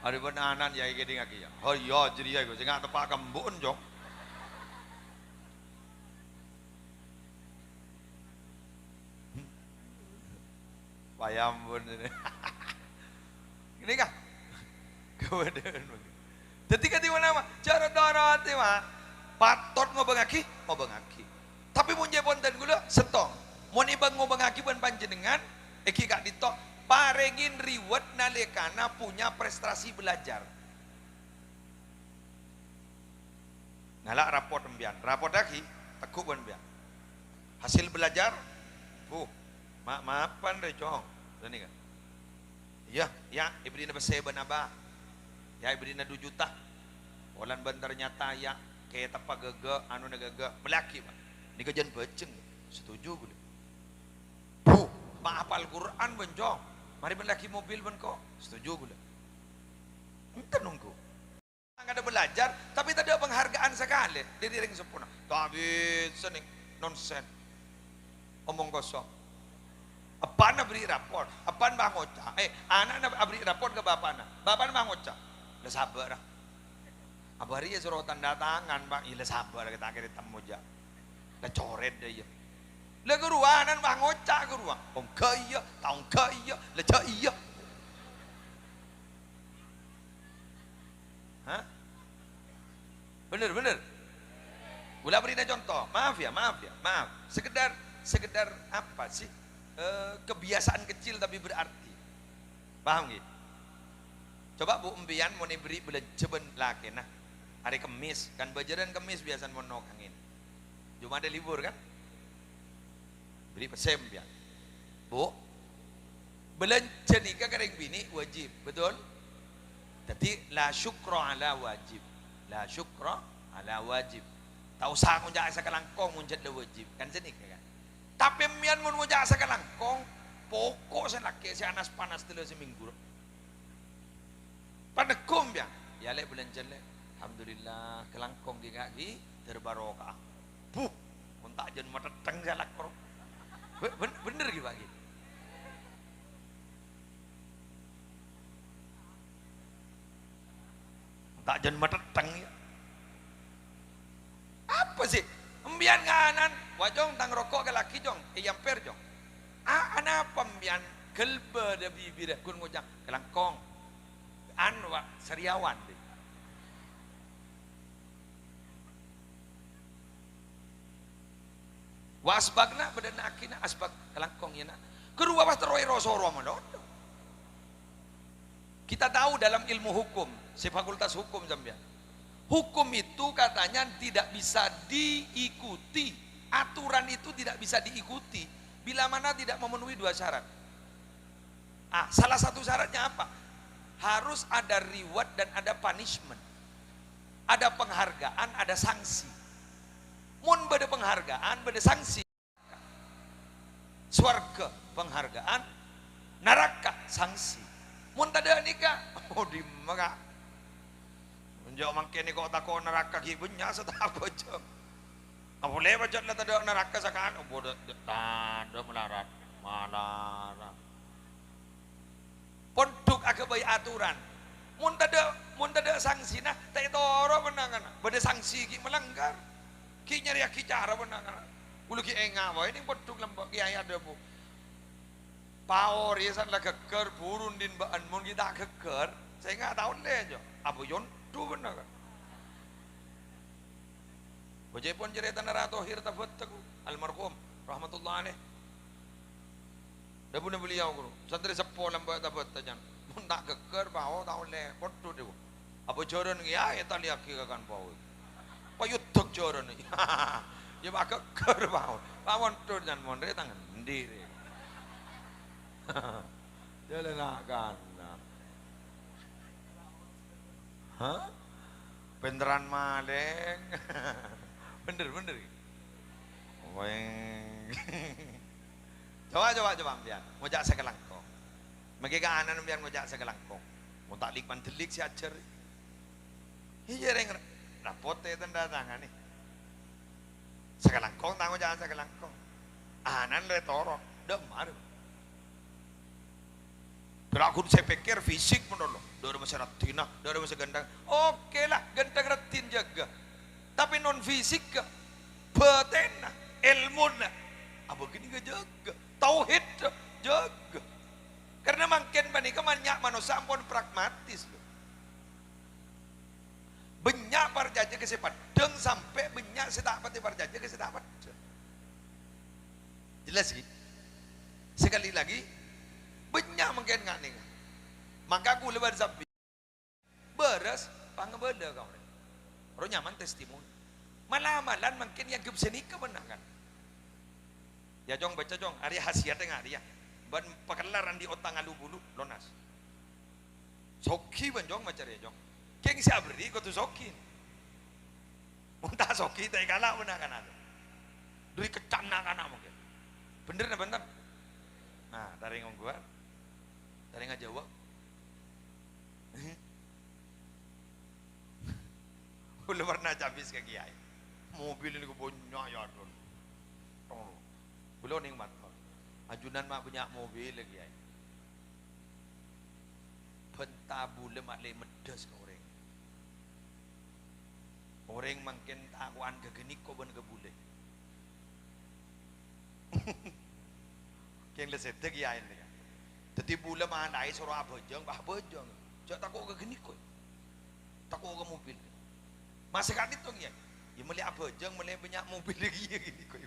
ada benanan ya iki ngaki ya oh iya jeriya iku sing tepak kembun jong payambun ini kah kemudian ketika di mana mah cara dorot mah patot ngobengaki tapi mun je ponten gula setong mun ibang ngobengaki ban panjenengan iki gak ditok parengin riwet nalekana punya prestasi belajar ngalak raport embian raport lagi tekuk ban embian hasil belajar maafan deh cong ini kan ya ibrina beseben abah ya ibrina 2 juta olan ban ternyata ya kayak apa gaga anu nagaga melaki pak ini kajian beceng setuju gue maaf Al-Quran benjong mari melaki mobil ben kok setuju gue ente nunggu ada belajar, tapi tak ada penghargaan sekali. Diri ring sempurna. Tapi sening nonsen. Omong kosong. Apaan beri rapor? Apaan bang ngocah? Anak beri rapor ke bapak na. Bapak bang ngocah. Lah sabar lah. Abari ya suruh tanda tangan bang. Ila sabar kita akhirnya temu aja. Lah coret deh ya. Lah geruanan bang ngocah geruang. Om kaya, taung kaya, lah iya. Hah? Bener. Ulah beri contoh. Maaf. Sekedar apa sih? Kebiasaan kecil tapi berarti. Paham gitu? Coba Bu Embian mau beri belanja laki nah. Hari Kemis kan bajaran Kemis biasa mau nokangin. Cuma ada libur kan? Beri pesem ya. Bu, belanja nikah kering bini wajib, betul? Jadi la syukra ala wajib. La syukra ala wajib. Tahu sah ngunjak asa kelangkong ngunjak le wajib. Kan senikah kan? Tapi mian mun ngunjak asa kelangkong pokok sen laki si anas panas telu seminggu. Padekum ya. Ya lek belanja lek. Alhamdulillah kelangkong gigi terbarokah. Buh, untak jen mata teng jalak kro. Bener gitu bagi. Tak jen mata teng ya. Apa sih? Embian nganan, wajong tang rokok ke laki jong, yamper jong. Ana pembian kelbe de bibir kun ngojang kelangkong. Anwa seriawan deh. Wasbagna bedana akina asbag kelangkong ya nak. Kedua pas teroi rosoro mendodo. Kita tahu dalam ilmu hukum, si fakultas hukum Zambia. Hukum itu katanya tidak bisa diikuti. Aturan itu tidak bisa diikuti bila mana tidak memenuhi dua syarat. Salah satu syaratnya apa? Harus ada reward dan ada punishment. Ada penghargaan, ada sanksi. Mun beda penghargaan, beda sanksi. Swarga penghargaan, neraka sanksi. Mun tada nikah, di maka. Menjauh makin ni kau takut neraka kibunya setahap aja. Apa boleh baca lah tada neraka sekarang? Bodoh, tanda melarat, malah. Pondok agak bayi aturan. Mun tada sanksi nah, tak toro menangan. Beda sanksi ki melanggar. Ki nyari ki cara menangan. Ulu ki enga boy ini pondok lembak ki ayat debu. Power ya san lah keker burun din baan mun kita keker. Saya nggak tahu deh jo. Abu yon tu benar. Bajai pun cerita narato hir tafat almarhum rahmatullah alaih. Dah punya beliau guru. Santri sepo lembak tafat tajan. Mun tak keker bawa tahu le podo debu. Abu joran ya eta liak ki kan bawa. Payut tok joran ni. Ya bak keker bawa. Bawon tu jan mon re tangan ndire. Jalan akan. Hah? Beneran maleng. Bener. Weng. Coba ambian. Ngojak saya kelangkong. Magi kanan ambian ngojak saya kelangkong. Mau tak likman delik si ajar. Iya reng. Rapote tanda tangan nih. Saya kelangkong tanggo jangan saya kelangkong. Anan le toro. Demar. Kalau aku saya pikir fisik menolong, dari masa ratina, dari masa ganteng, oke lah, ganteng ratin jaga. Tapi non fisik, betena, ilmu na, apa gini gak jaga, tauhid jaga. Karena makin banyak banyak manusia pun pragmatis loh. Banyak parjaja ke sepat, deng sampai banyak setapat parjaja ke setapat. Jelas sih. Sekali lagi. Banyak mungkin nggak nih, maka aku lebar sapi beres pangebeda kau nih, ro nyaman testimoni, malam-malam mungkin yang kebseni kemenangan, ya jong baca jong, hari hasiatnya nggak dia, ban pakelaran di otang alu bulu lonas, soki ban jong macam ya jong, keng si abri kau tu soki, muntah soki tak kalah menangan ada, dui kecana kana mungkin, bener na bener, nah dari ngomong dari nggak jawab Kula pernah cabis ke kiai. Mobil ini banyak ya don. Belum nikmat. Ajunan mak banyak mobil lagi kiai. Pentabu lemak le medes ke orang. Orang makin takuan ke genik kau ben ke bule. Kiai leset ke kiai ni. Tetapi bule mana ai suruh apa bejeng. Cak takut ke genik kau. Takut ke mobil. Masa kan itu kiai. Ya meli apa jeng meli banyak mobil lagi gini kau.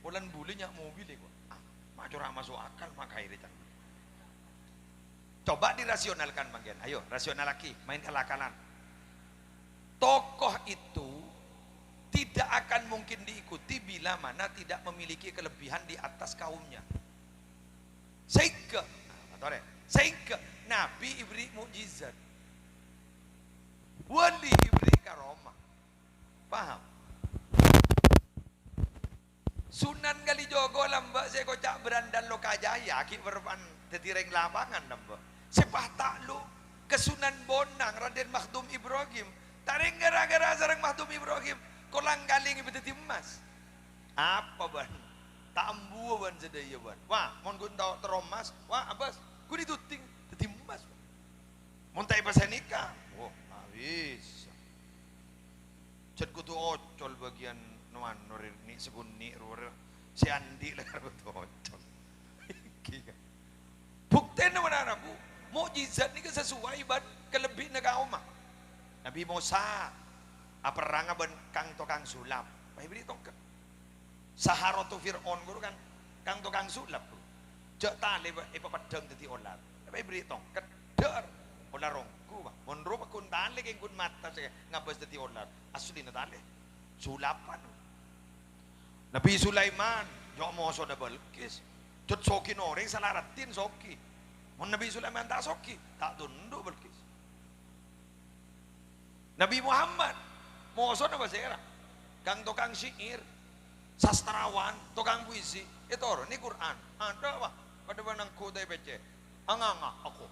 Bulan bule nyak mobil lagi. Mak curang masuk akal mak khairi can. Coba dirasionalkan bagian. Ayo, rasional lagi, main kalakalan. Tokoh itu tidak akan mungkin diikuti bila mana tidak memiliki kelebihan di atas kaumnya. Sehingga Nabi ibri mukjizat, wali ibri karomah. Paham? Sunan Kalijogo lambak saya kocak berandal lokajaya ki berpan tetireng lapangan lambak. Sepah takluk ke Sunan Bonang Raden Makhdum Ibrahim. Taring gara-gara sareng Makhdum Ibrahim kolang galing ibu teti emas. Apa ban? Tak ambu ban sedaya ban. Wah, mon gun tau teromas. Wah, abas, ku dituting teti emas. Mon tai pasenika. Oh, habis. Cet kutu ocol bagian nuan nurir ni segunni rur si Andi lah kutu ocol. Bukti mana bu? Mukjizat ni sesuai ban kelebih negara umat. Nabi Musa perang ban kang tokang sulap. Pai beri tongkat. Saharatu Fir'aun guru kan kang tokang sulap. Jak tali ipa padang tadi olat. Pai beri tongkat der olah rongku ba. Mon ro kun tali keng kun mata saya ngabas tadi olat. Asli na tali. Sulapan. Nabi Sulaiman yo mo so double kiss. Jut soki noreng salaratin soki. Mun Nabi Sulaiman tak soki, tak tunduk Bilqis. Nabi Muhammad, moso na basera, kang tukang syair, sastrawan, tukang puisi, itu orang ini Quran. Ada apa? Pada benang kudai bece, anganga aku,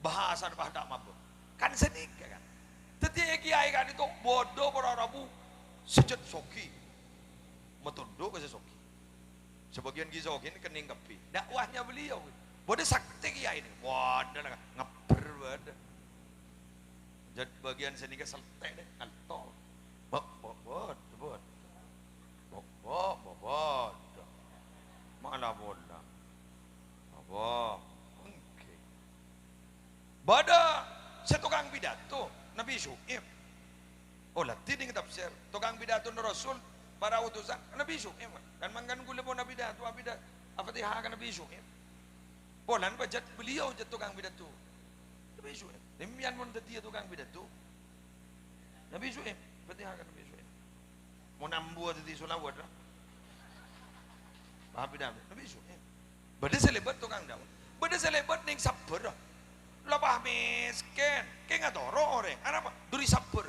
bahasa bahasa mabuk, kan sedikit kan. Tetapi kiai kan itu bodoh para Arabu, sejat soki, metunduk ke soki. Sebagian gizoki ini kening kepi, dakwahnya beliau. Bodoh sakti kiai ini, wadah lah, ngeper wadah. Jadi bagian sini ke selte deh, altol. Bot. Malah bola. Oke. Bada setukang pidato Nabi Syuaib. Oh latih dengan tafsir. Tukang pidato Rasul para utusan Nabi Syuaib. Dan mangkan gula pun Nabi pidato, Al-Fatihah kan Nabi Syuaib. Polan bajat beliau je tukang pidato. Nabi Syuaib. Demian pun dia tukang pidato. Nabi Syuaib, Fatihah kan Nabi Syuaib. Mau nambu tadi solawat lah. Apa pidato? Nabi Syuaib. Bade selebat tukang dakwah. Bade selebat ning sabar. Lapah miskin. Kayak nggak toro orang. Apa? Duri sabar.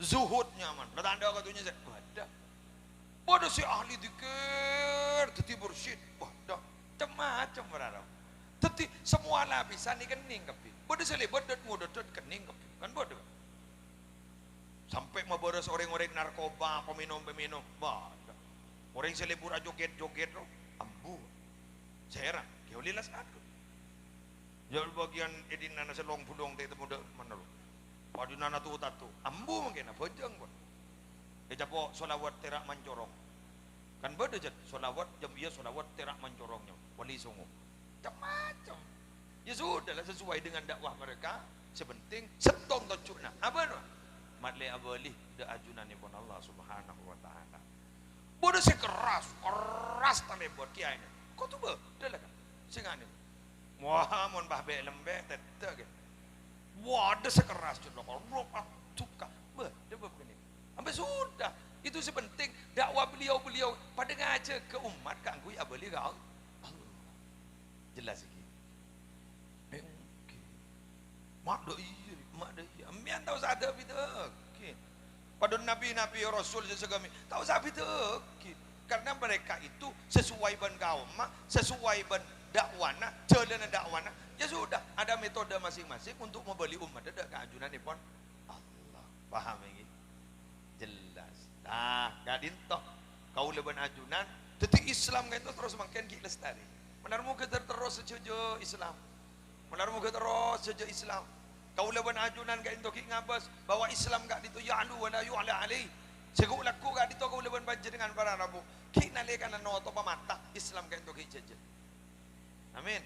Zuhudnya man. Lah tanda katanya saya. Wadah. Bodoh si ahli dikir. Teti bursyid. Wadah. Macam-macam berarap. Teti semua lapisan ni kening kapi. Bodoh selebat dan mudah kening kapi. Kan bodoh. Sampai maboros orang-orang narkoba, peminum-peminum. Bodoh. Orang selebur joget-joget loh. Ambu. Saya heran. Kau lilas aku. Jauh bagian edin nana selong pudong teh muda mana loh. Padu nana tu tatu. Ambu mungkin. Bojang pun. Dia japo solawat terak mancorong. Kan beda jad solawat jam ia solawat terak mancorongnya wali songo macam-macam ya sudah lah sesuai dengan dakwah mereka sebenting setong tocuna apa no matle abali da ajunan pun Allah Subhanahu wa taala bodoh sekeras tale buat kiai ni kau tu beda lah kan singane wah mon bah be lembe tete ke wadah sekeras tu lokal ropa tuka beda begini sampai sudah. Itu sepenting dakwah beliau pada ngaja ke umat kangkui abali ke Allah. Jelas iki. Mak doi. Ambian tahu sada bidak. Pada nabi-nabi rasul segami tahu sabi bidak. Karena mereka itu sesuai ban kaum, sesuai ban dakwana, jalan dakwana. Ya sudah, ada metode masing-masing untuk membeli umat ada keajunan di pon Allah. Paham ini? Jelas. Nah, gadin toh kau leban ajunan, tetapi Islam kan itu terus makin ki lestari. Menarmu kita terus sejojo Islam. Menarmu kita terus sejojo Islam. Kau leban ajunan kan itu ki ngabas bahwa Islam gak itu ya'lu wa la yu'la alai. Segu laku gak itu kau leban banjir dengan para Rabu. Ki nalekan noto pamata Islam kan itu ki jeje. Amin.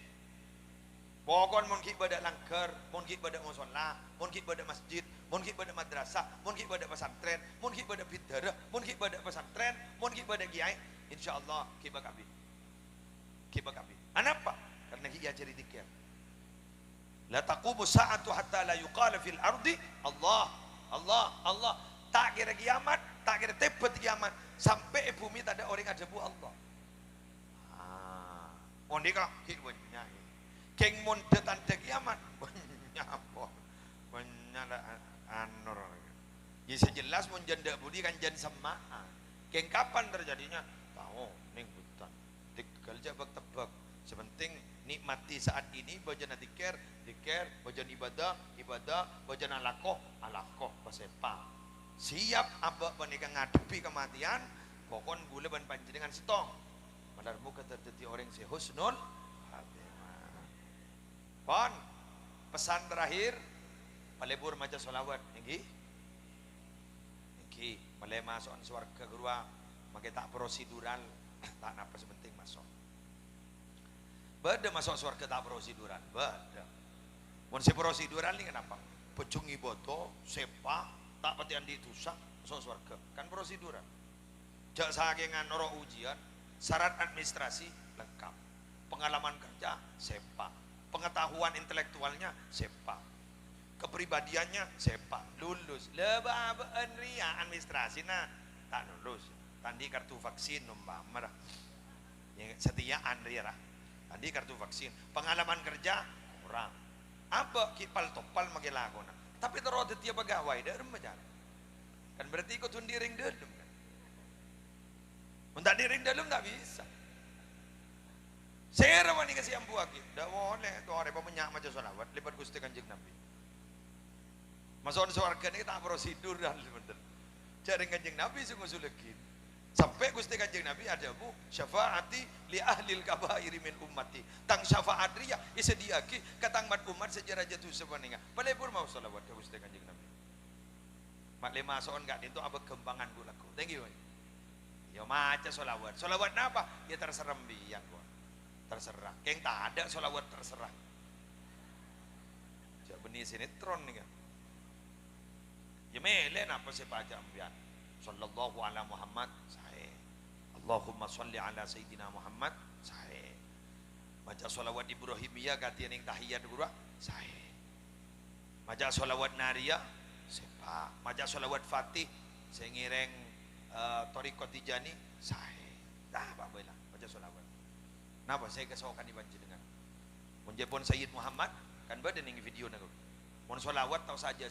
Pokon mun ki badak langgar, mun ki badak musala, mun ki badak masjid, mun ki badak madrasah, mun ki badak pesantren, mun ki badak bidarah, mun ki badak pesantren, mun ki badak kiai, insyaallah ki bakabi. Ki bakabi. Kenapa? Karena ki ajari zikir. La taqumu sa'atu hatta la yuqala fil ardi Allah, Allah, Allah. Tak kira kiamat, tak kira tebet kiamat sampai bumi tak ada orang ada bu Allah. Ah, mondika ki banyak. Keng mun tanda kiamat banyak apa banyak anor ya sejelas mun janda budi kan jan semaan keng kapan terjadinya tahu ning hutan tinggal jabak tebak sepenting nikmati saat ini bojana dikir bojana ibadah bojana alakoh pasepa siap apa menikah ngadepi kematian pokon gula ban panjenengan setong madarmu keterjadi orang si husnul Pon, pesan terakhir, palebur maca solawat, niki, malai masuk swarga gurua, makai tak prosedural, tak napa sepenting masuk. Bada masuk swarga tak prosedural, bada. Mun si prosedural ni kenapa? Pecungi boto, sepa, tak petian ditusak, masuk swarga, kan prosedural. Jak sakingan noro ujian, syarat administrasi lengkap, pengalaman kerja sepa. Pengetahuan intelektualnya sepa, kepribadiannya sepa, lulus. Lebaan ria administrasi nah tak lulus. Tadi kartu vaksin umpama yang setiaan ria tadi kartu vaksin, pengalaman kerja kurang. Apa kipal topal magilakona. Tapi terus tiap pegawai dalam macam kan berarti ikut diring dalam kan. Untuk diring dalam tak bisa. Saya ramai kasih ampu lagi, dah boleh tu orang pemenyak macam solawat, lebat Gusti Kanjeng Nabi. Masuk surga ni tak prosedur dah betul. Cari Kanjeng Nabi sungguh sulekin. Sampai Gusti Kanjeng Nabi ada bu syafaati li ahlil kabairi min ummati. Tang syafaat ria isediaki katang mat umat sejarah jatuh sebenarnya. Palepur mau solawat ke Gusti Kanjeng Nabi. Mak lima soon gak itu abek kembangan gulaku. Thank you. Ya maca solawat. Solawat apa? Ya terserem biang gua. Terserah, keng tak ada solawat terserah. Cak benih sinetron nih kan. Ya melen apa sih baca ambian. Sallallahu ala Muhammad sahih. Allahumma salli ala Sayyidina Muhammad sahih. Baca solawat Ibrahimiyah gantian yang tahiyat dulu sahih. Baca solawat Nariyah sepa. Baca solawat Fatih saya ngireng Torikot Tijani sahih. Dah apa boleh baca solawat. Kenapa saya kesokan dibanci dengan menjepon Sayyid Muhammad kan badan yang video nak mon solawat tahu saja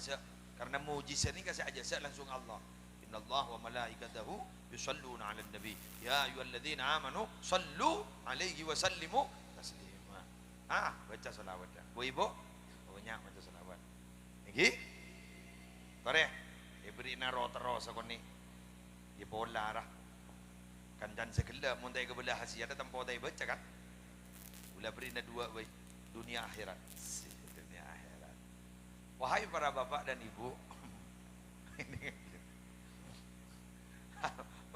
karena mujizat ini kasih aja langsung Allah innallaha wa malaikatahu yusalluna 'alan nabi ya ayyuhalladzina amanu sallu 'alaihi wa sallimu taslima baca solawat dah bu ibu banyak baca solawat iki tore ibri naro terus aku ni di bola lah kan dan segelap muntai ke belah hasil ada tempat tai baca kan ulah beri dua baik dunia akhirat dunia akhirat wahai para bapak dan ibu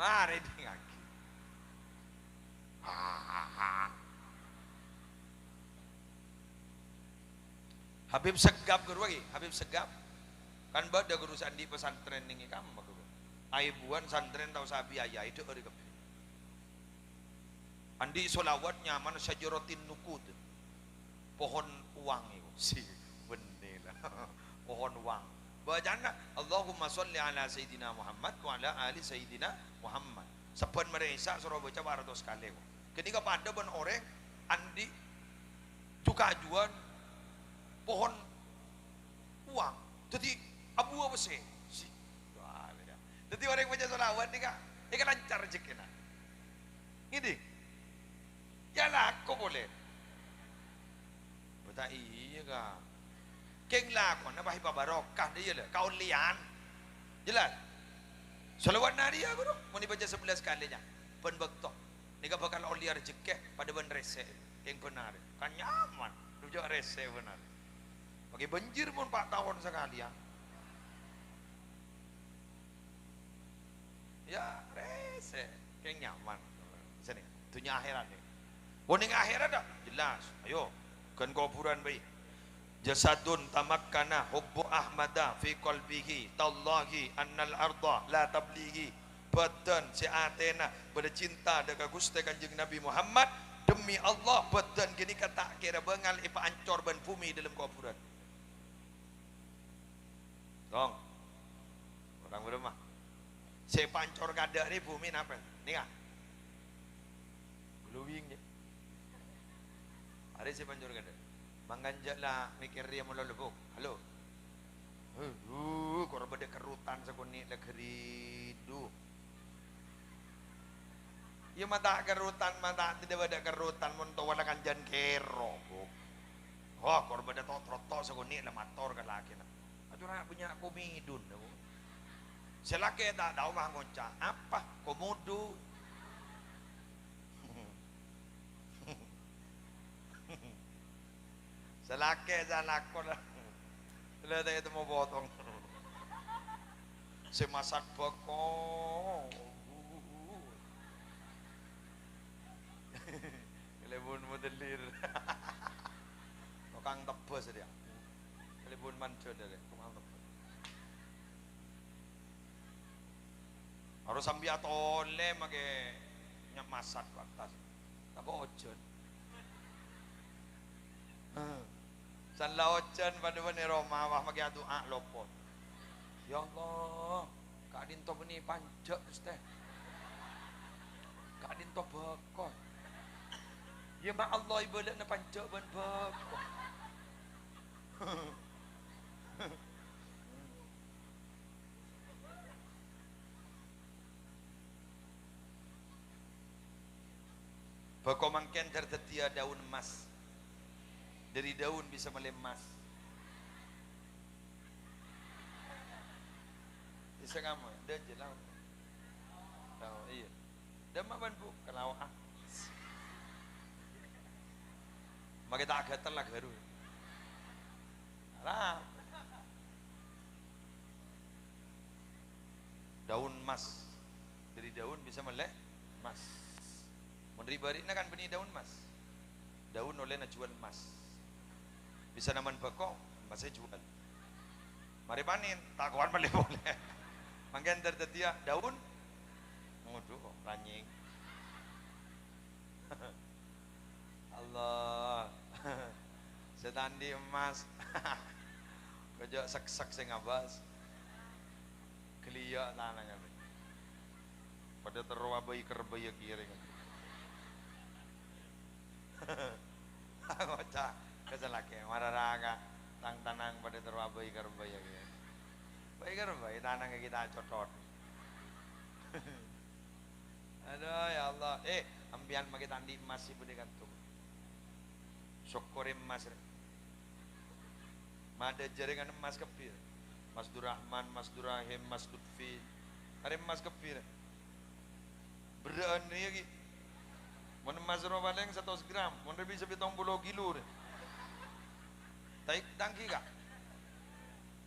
mari dengaki Habib Segap guru lagi Habib Segap kan bada guru sandi pesantren ini kamu aibuan santren tahu sabi ayah itu hari kepi andi solawat nyaman syajaratin nukud pohon uang itu si bener pohon uang bacana Allahumma sholli ala Sayyidina Muhammad wa ala ali Sayyidina Muhammad sepen mereka suruh baca 200 kali ketika pada ben orang andi tukajuan pohon uang jadi abu apa sih jadi orang baca solawat ni kak ikan lancar rezeki nak ini ya lah, kok boleh? Betul iya kak. Keng lah, kau nak bahi barokah dia lah. Kau lian, Jelas. Salawat nari aku tu mau dibaca 11 kalinya. Ben bekto. Nika bakal oli rezeki pada ben rese yang benar. Kan nyaman. Rujuk rese benar. Bagi banjir pun 4 tahun sekali ya. Ya rese yang nyaman. Sini, dunia akhirat ni. Boning akhirat dah jelas. Ayo, kan kuburan baik. Jasadun tamakkana hubbu ahmada fi qalbihi tallahi annal arda la tablighi. Badan si Atena bercinta dengan Gusti Kanjeng Nabi Muhammad, demi Allah badan gini kata kira bengal ipa ancor ban bumi dalam kuburan. Dong. Orang berumah. Si pancor kada ni bumi napa? Ni ah. Glowing je. Hari si pancor kada. Manganjak lah mikir dia mula lebuk. Halo. Korang beda kerutan sekuni lah keridu. Ya mata kerutan, mata tidak ada kerutan muntuk wala kanjan kero. Oh, korang beda trotok sekuni lah motor ke laki nak. Aduh nak punya komidun. Selaki tak tahu mah ngocak. Apa? Komodo. Selaki jalakon lah. Lihat itu mau potong. Semasat bokong. Kelebun modelir. Tukang tebus dia. Kelebun mancur dia. Tukang tebus. Harus sambil tole make nyak masat atas. Tak ojon. San laocan pada bani Roma wah magi doa lopot. Ya Allah, kadin to beni pancek teh. Kadin to bekon. Ya ma Allah ibadat na pancek ban bekon. Bekon mangken tersedia daun emas. Dari daun bisa melemas. Bisa kamu, dia jelau. Tahu iya. Dia makan bu kalau ah. Maka tak gatal lah garu. Alah. Daun emas. Dari daun bisa melemas. Menteri barikna kan benih daun emas. Daun oleh nak jual emas. Bisa naman bako, masih jual. Mari panin, takuan boleh boleh. Manggen tertetia daun, ngudu ranying. Allah, setandi emas, kejak sak sing abas, kelia tanahnya. Pada terwabai kerbaya kiri. Ngocak. Keselake mararaga tang tanang pada terwabai kerbaya gitu. Baik kerbaya tanang kita cocot. Aduh ya Allah. Ambian magi tandi emas ibu digantung. Syukur emas. Mada jaringan emas kepir. Mas Durrahman, Mas Durrahim, Mas Lutfi. Ada emas kepir. Berani lagi. Mun emas robaleng 100 gram, mun lebih 70 kilo deh. Taik tangki kah?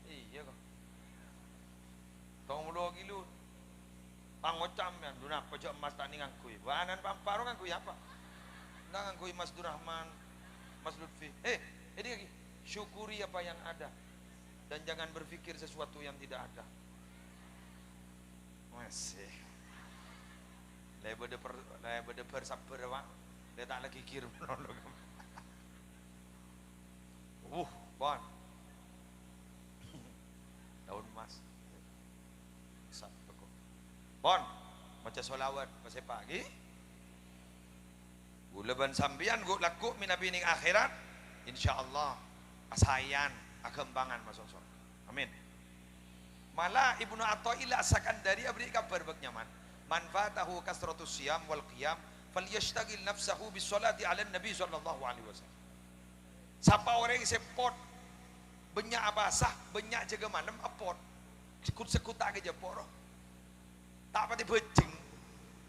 Iya kok. 30 kilo. Pangocam kan, duna pojok emas tak ngangkui. Bahanan pamparo ngangkui apa? Nggak ngangkui Mas Durrahman, Mas Lutfi. Ini lagi. Syukuri apa yang ada dan jangan berpikir sesuatu yang tidak ada. Masih. Lebih bersabar pak. Dia tak lagi kirim nolong. Bon. Daun emas. Bon, macam solawat pasal pagi. Gulaban sambian guk laku minabi ning akhirat. Insyaallah asayan agembangan masuk surga. Amin. Malah Ibnu Athaillah As-Sakandari beri kabar bag nyaman. Man fatahu kasratus siyam wal qiyam falyashtagil nafsahu bis salati ala nabi sallallahu alaihi wasallam. Siapa orang yang sepot banyak abasah, banyak jaga malam apot. sekut-sekutake jeporo. Tak pati bejeng.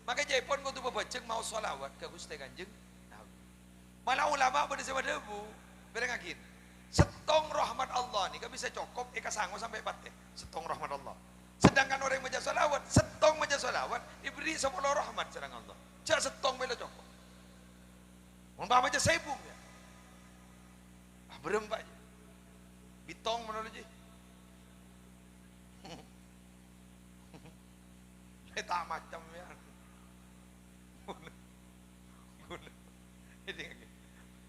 Maka jepon kau tu bejeng mau sholawat ke Gusti Kanjeng. Malah ulama pada sama debu. Berengagin. Setong rahmat Allah nih, gak bisa cukup, eka sanggup sampai pateh. Setong rahmat Allah. Sedangkan orang yang baca salawat, setong baca salawat, diberi 10 rahmat sedang Allah. Cak setong bela cukup. Mumpah baca sebung ya. Berempat aja. Bitong mana lagi? Tak macam ya.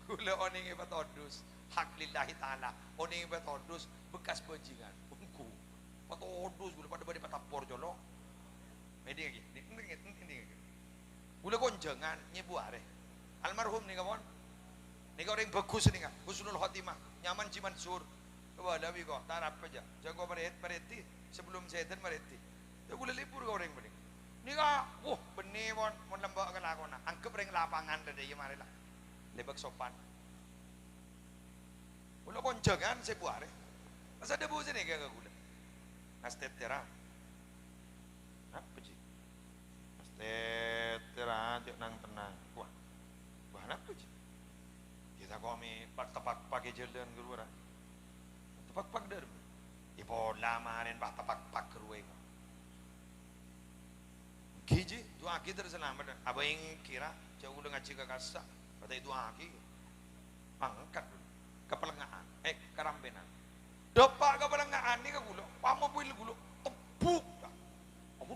Gula oning patodus hak lillahi ta'ala oning patodus bekas bajingan ungku patodus gula pada badi patapor jolok ini gula konjangan nyebu are almarhum nih kawan nih orang bagus nih kan husnul khotimah nyaman ciman sur coba dawi kok tarap aja jago mereti sebelum sedan mereti ya gula libur kau orang bening nih kak benih mon lembak ke lakona angkep ring lapangan dari mari lah lebak sopan gula konjangan saya buare masa ada bau sini kayak gula nastetera apa sih nastetera cek nang tenang wah apa sih kita kami pak pakai jalan keluar tepak der ipo lamarin pak tepak keruai kiji doa kita terselamat apa yang kira jauh udah ngaji ke kasak kata itu aki angkat kepelengaan kerambenan dopak kepelengaan ini ke gulo pamobil gulo tebuk apa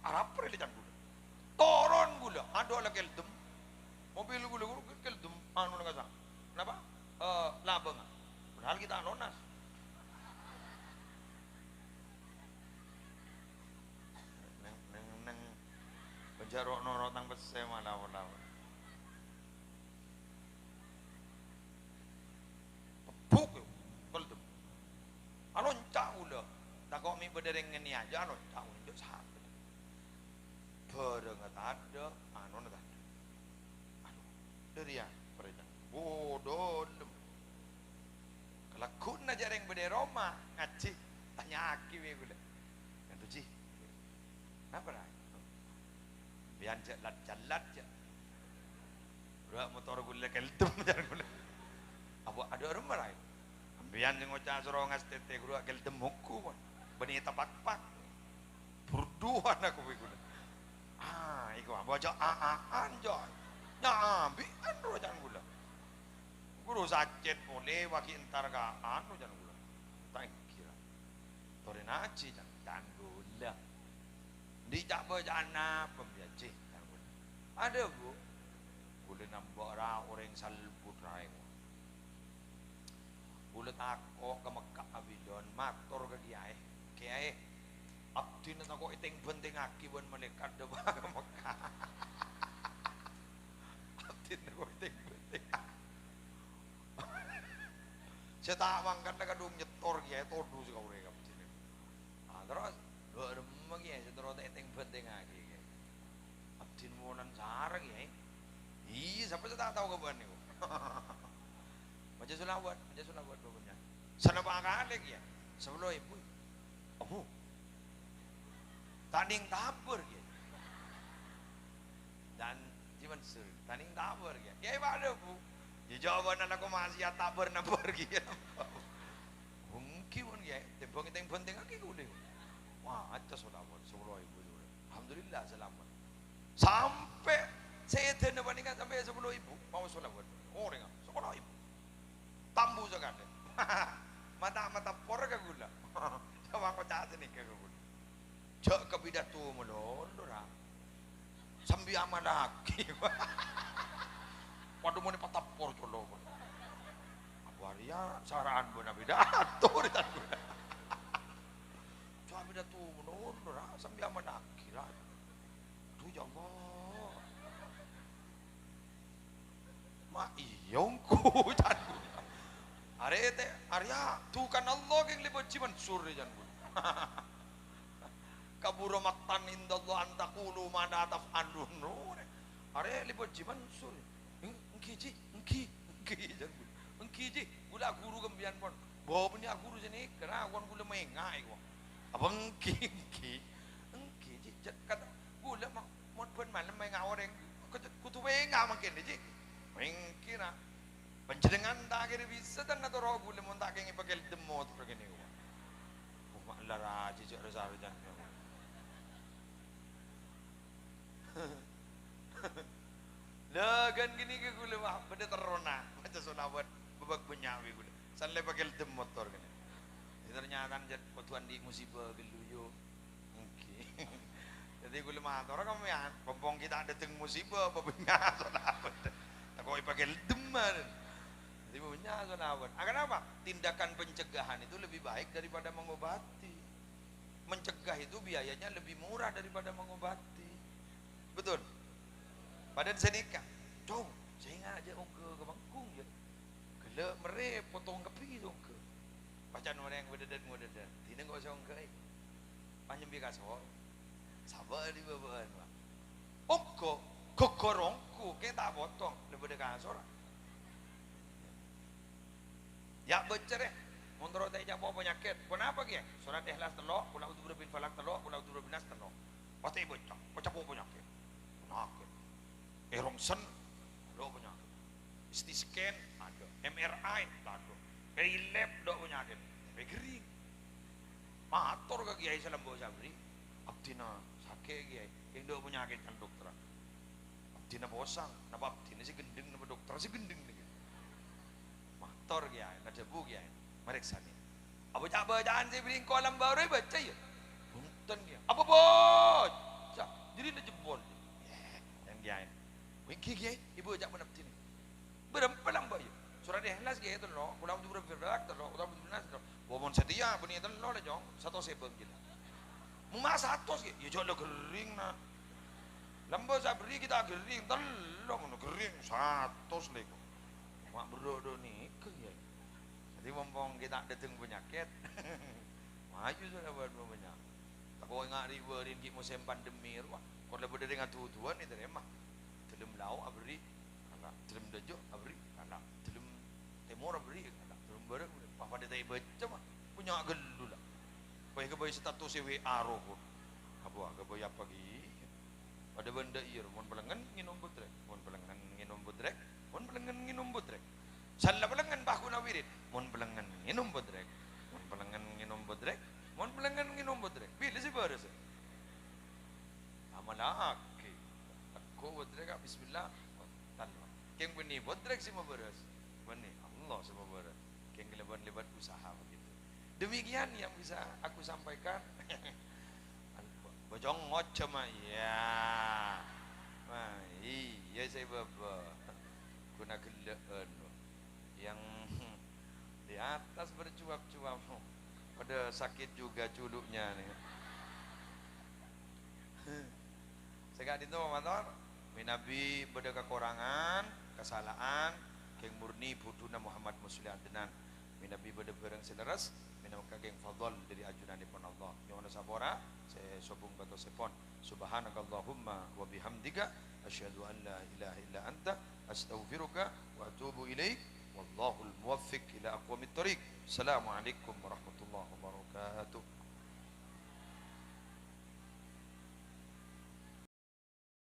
Arab perlihat gulo toron gulo ada lagi keldem mobil gulo keldem anu nggak sah kenapa labeng padahal kita anonas neng penjaro noro tang pese malah buk keldem alon cak ulah tak kok mi bedereng ngeni aja alon cak ulah sahabat berenget ada anu ada aduh dari ya perintah bodoh kalau kun aja yang bede Roma ngaji tanya aki we gula itu ji kenapa lah biar jalat ya udah motor gula keldem jar gula apa ada orang marai ambian yang ngocah sorongas tete gula keldem muku pun benih tapak berduaan aku gula iku baca anjoy nyabi anu jangan gula guru sacet boleh waki entar ka anu jangan gula tak kira torin aci jangan gula dijak bejana pembiaci jangan gula ada bu gula nambah orang salbut rai gula tako ke Mekah Abilon mator ke kiai abdi na tako iteng penting aki buat malaikat dewa ke Mekah abdi na ko iteng penting saya tak mangkat na kadung nyetor kiai todu sih kau rekap sini terus beremang kiai saya terus iteng penting aki abdi nuwonan sarang kiai iya sampai saya tak tahu keban niku baca sulawat pokoknya sana bakal ya sebelum ibu tanding tabur ya dan cuman sur tanding tabur ya ya ada bu di jawaban aku masih tabur nabur gitu mungkin ya tebang itu yang penting lagi udah wah aja sulawat sebelum ibu alhamdulillah selamat sampai saya tidak bandingkan sampai sebelum ibu mau sulawat orang sekolah ibu tambu sekali mata por ke gula coba kau cari nih ke gula cak kepidato melon orang sambil aman lagi waduh mau nih patapor colok waria saran benar pidato di tanah coba pidato melon orang sambil aman lagi lah tuh ya Allah mak iyongku tanah arete Arya tuh kan Allah yang lebih ciman suri jangan kaburo maktan indallah antakulu mana taf'alun are lebih ciman suri engki jangan engki ji gula guru gembian pon Bawa punya guru sini karena aku gula mengai kok. Apa engki kata gula mau pun malam mengai orang kutu mengai makin je. Mengki na panjenengan tak kira bisa dan atau roh gula mau tak kira pakai demo tu begini kok. Oh maklah raja cak rasa jangan. Lah kan gini ke gula mah pada terona macam solawat babak benyawi gula. Sanle pakai dem motor kan. Ternyata jet petuan di musibah geluyo. Oke. Jadi gula mah orang kamu ya pompong kita ada teng musibah babenya solawat. Tak kau pakai deman. Jadi babenya solawat. Akan apa? Tindakan pencegahan itu lebih baik daripada mengobati. Mencegah itu biayanya lebih murah daripada mengobati. Betul. Badan saya nikah, jom, saya ngajak ke Bangkung je. Gelak mereh potong kepi tu ke. Bacaan orang yang berdedat, tidak kau seorang ke. Panjang biar kasor, sabar di bawaan. Ongko, kokorongku, kita tak potong, lebih dekat kasor. Ya bercerai, mundur tak ijak bawa penyakit. Kenapa kia? Surat ikhlas telok, pulau tu berbin falak telok, pulau tu berbinas telok. Pasti bocah bawa penyakit. Penyakit. Erongsen do penyakit, CT scan ada, MRI ada, lab do penyakit, kering, mator ke kiai salam bawa sabri, abdina sakit kiai, yang do penyakit kan dokter, abdina bosang, napa abdina si gendeng, napa dokter si gendeng ni, mator kiai, nak jebu kiai, mereka ni, apa jangan saya beri kolam baru baca ya, punten kiai, apa baca, jadi nak jebol, yang kiai. Wiki kiai, ibu ajak menap sini. Berempelang bayu. Surat ikhlas kiai tu lo, pulang tu berberak tu lo, pulang tu benas tu. Bomon setia, bunyi tu lo le jong, satu sebab kita. Muma satu kiai, ya jual kering na. Lambo sabri kita kering, telong no kering satu leko. Mak berdoa ni kiai. Jadi mumpung kita datang penyakit, maju sudah buat banyak. Tak kau ingat ribuan kita musim pandemi, kau lebih dengan tuan itu remah. Telum lau abri, anak telum dejo abri, anak telum temor abri, anak telum barang. Papa dia tak baca mah, punya gelu lah. Baik ke baik status WA roh pun. Apa baik apa lagi? Ada benda ir, mon pelengan nginom butrek, mon pelengan nginom butrek, mon pelengan nginom butrek. Salah pelengan bahu nawirin, mon pelengan nginom butrek, mon pelengan nginom butrek, mon pelengan nginom butrek. Bila sih baru sih? Amalak. Kau bodrek bismillah tanpa keng beni bodrek semua beres beni Allah semua beres keng lebat usaha begitu. Demikian yang bisa aku sampaikan. Bojong ngoceh mah ya iya saya baba guna geleen yang di atas bercuap-cuap pada sakit juga culuknya nih. Saya itu motor Nabi beda kekurangan, kesalahan, keng murni buduna Muhammad Muslim Adnan. Nabi beda barang seleras, minamka keng fadl dari ajunan dipun Allah. Yang mana sabora, saya sobung batu sepon. Subhanakallahumma wa bihamdika, asyhadu an la ilaha illa anta, astaghfiruka wa atubu ilaik. Wallahul muwaffiq ila aqwamit thoriq. Assalamualaikum warahmatullahi wabarakatuh.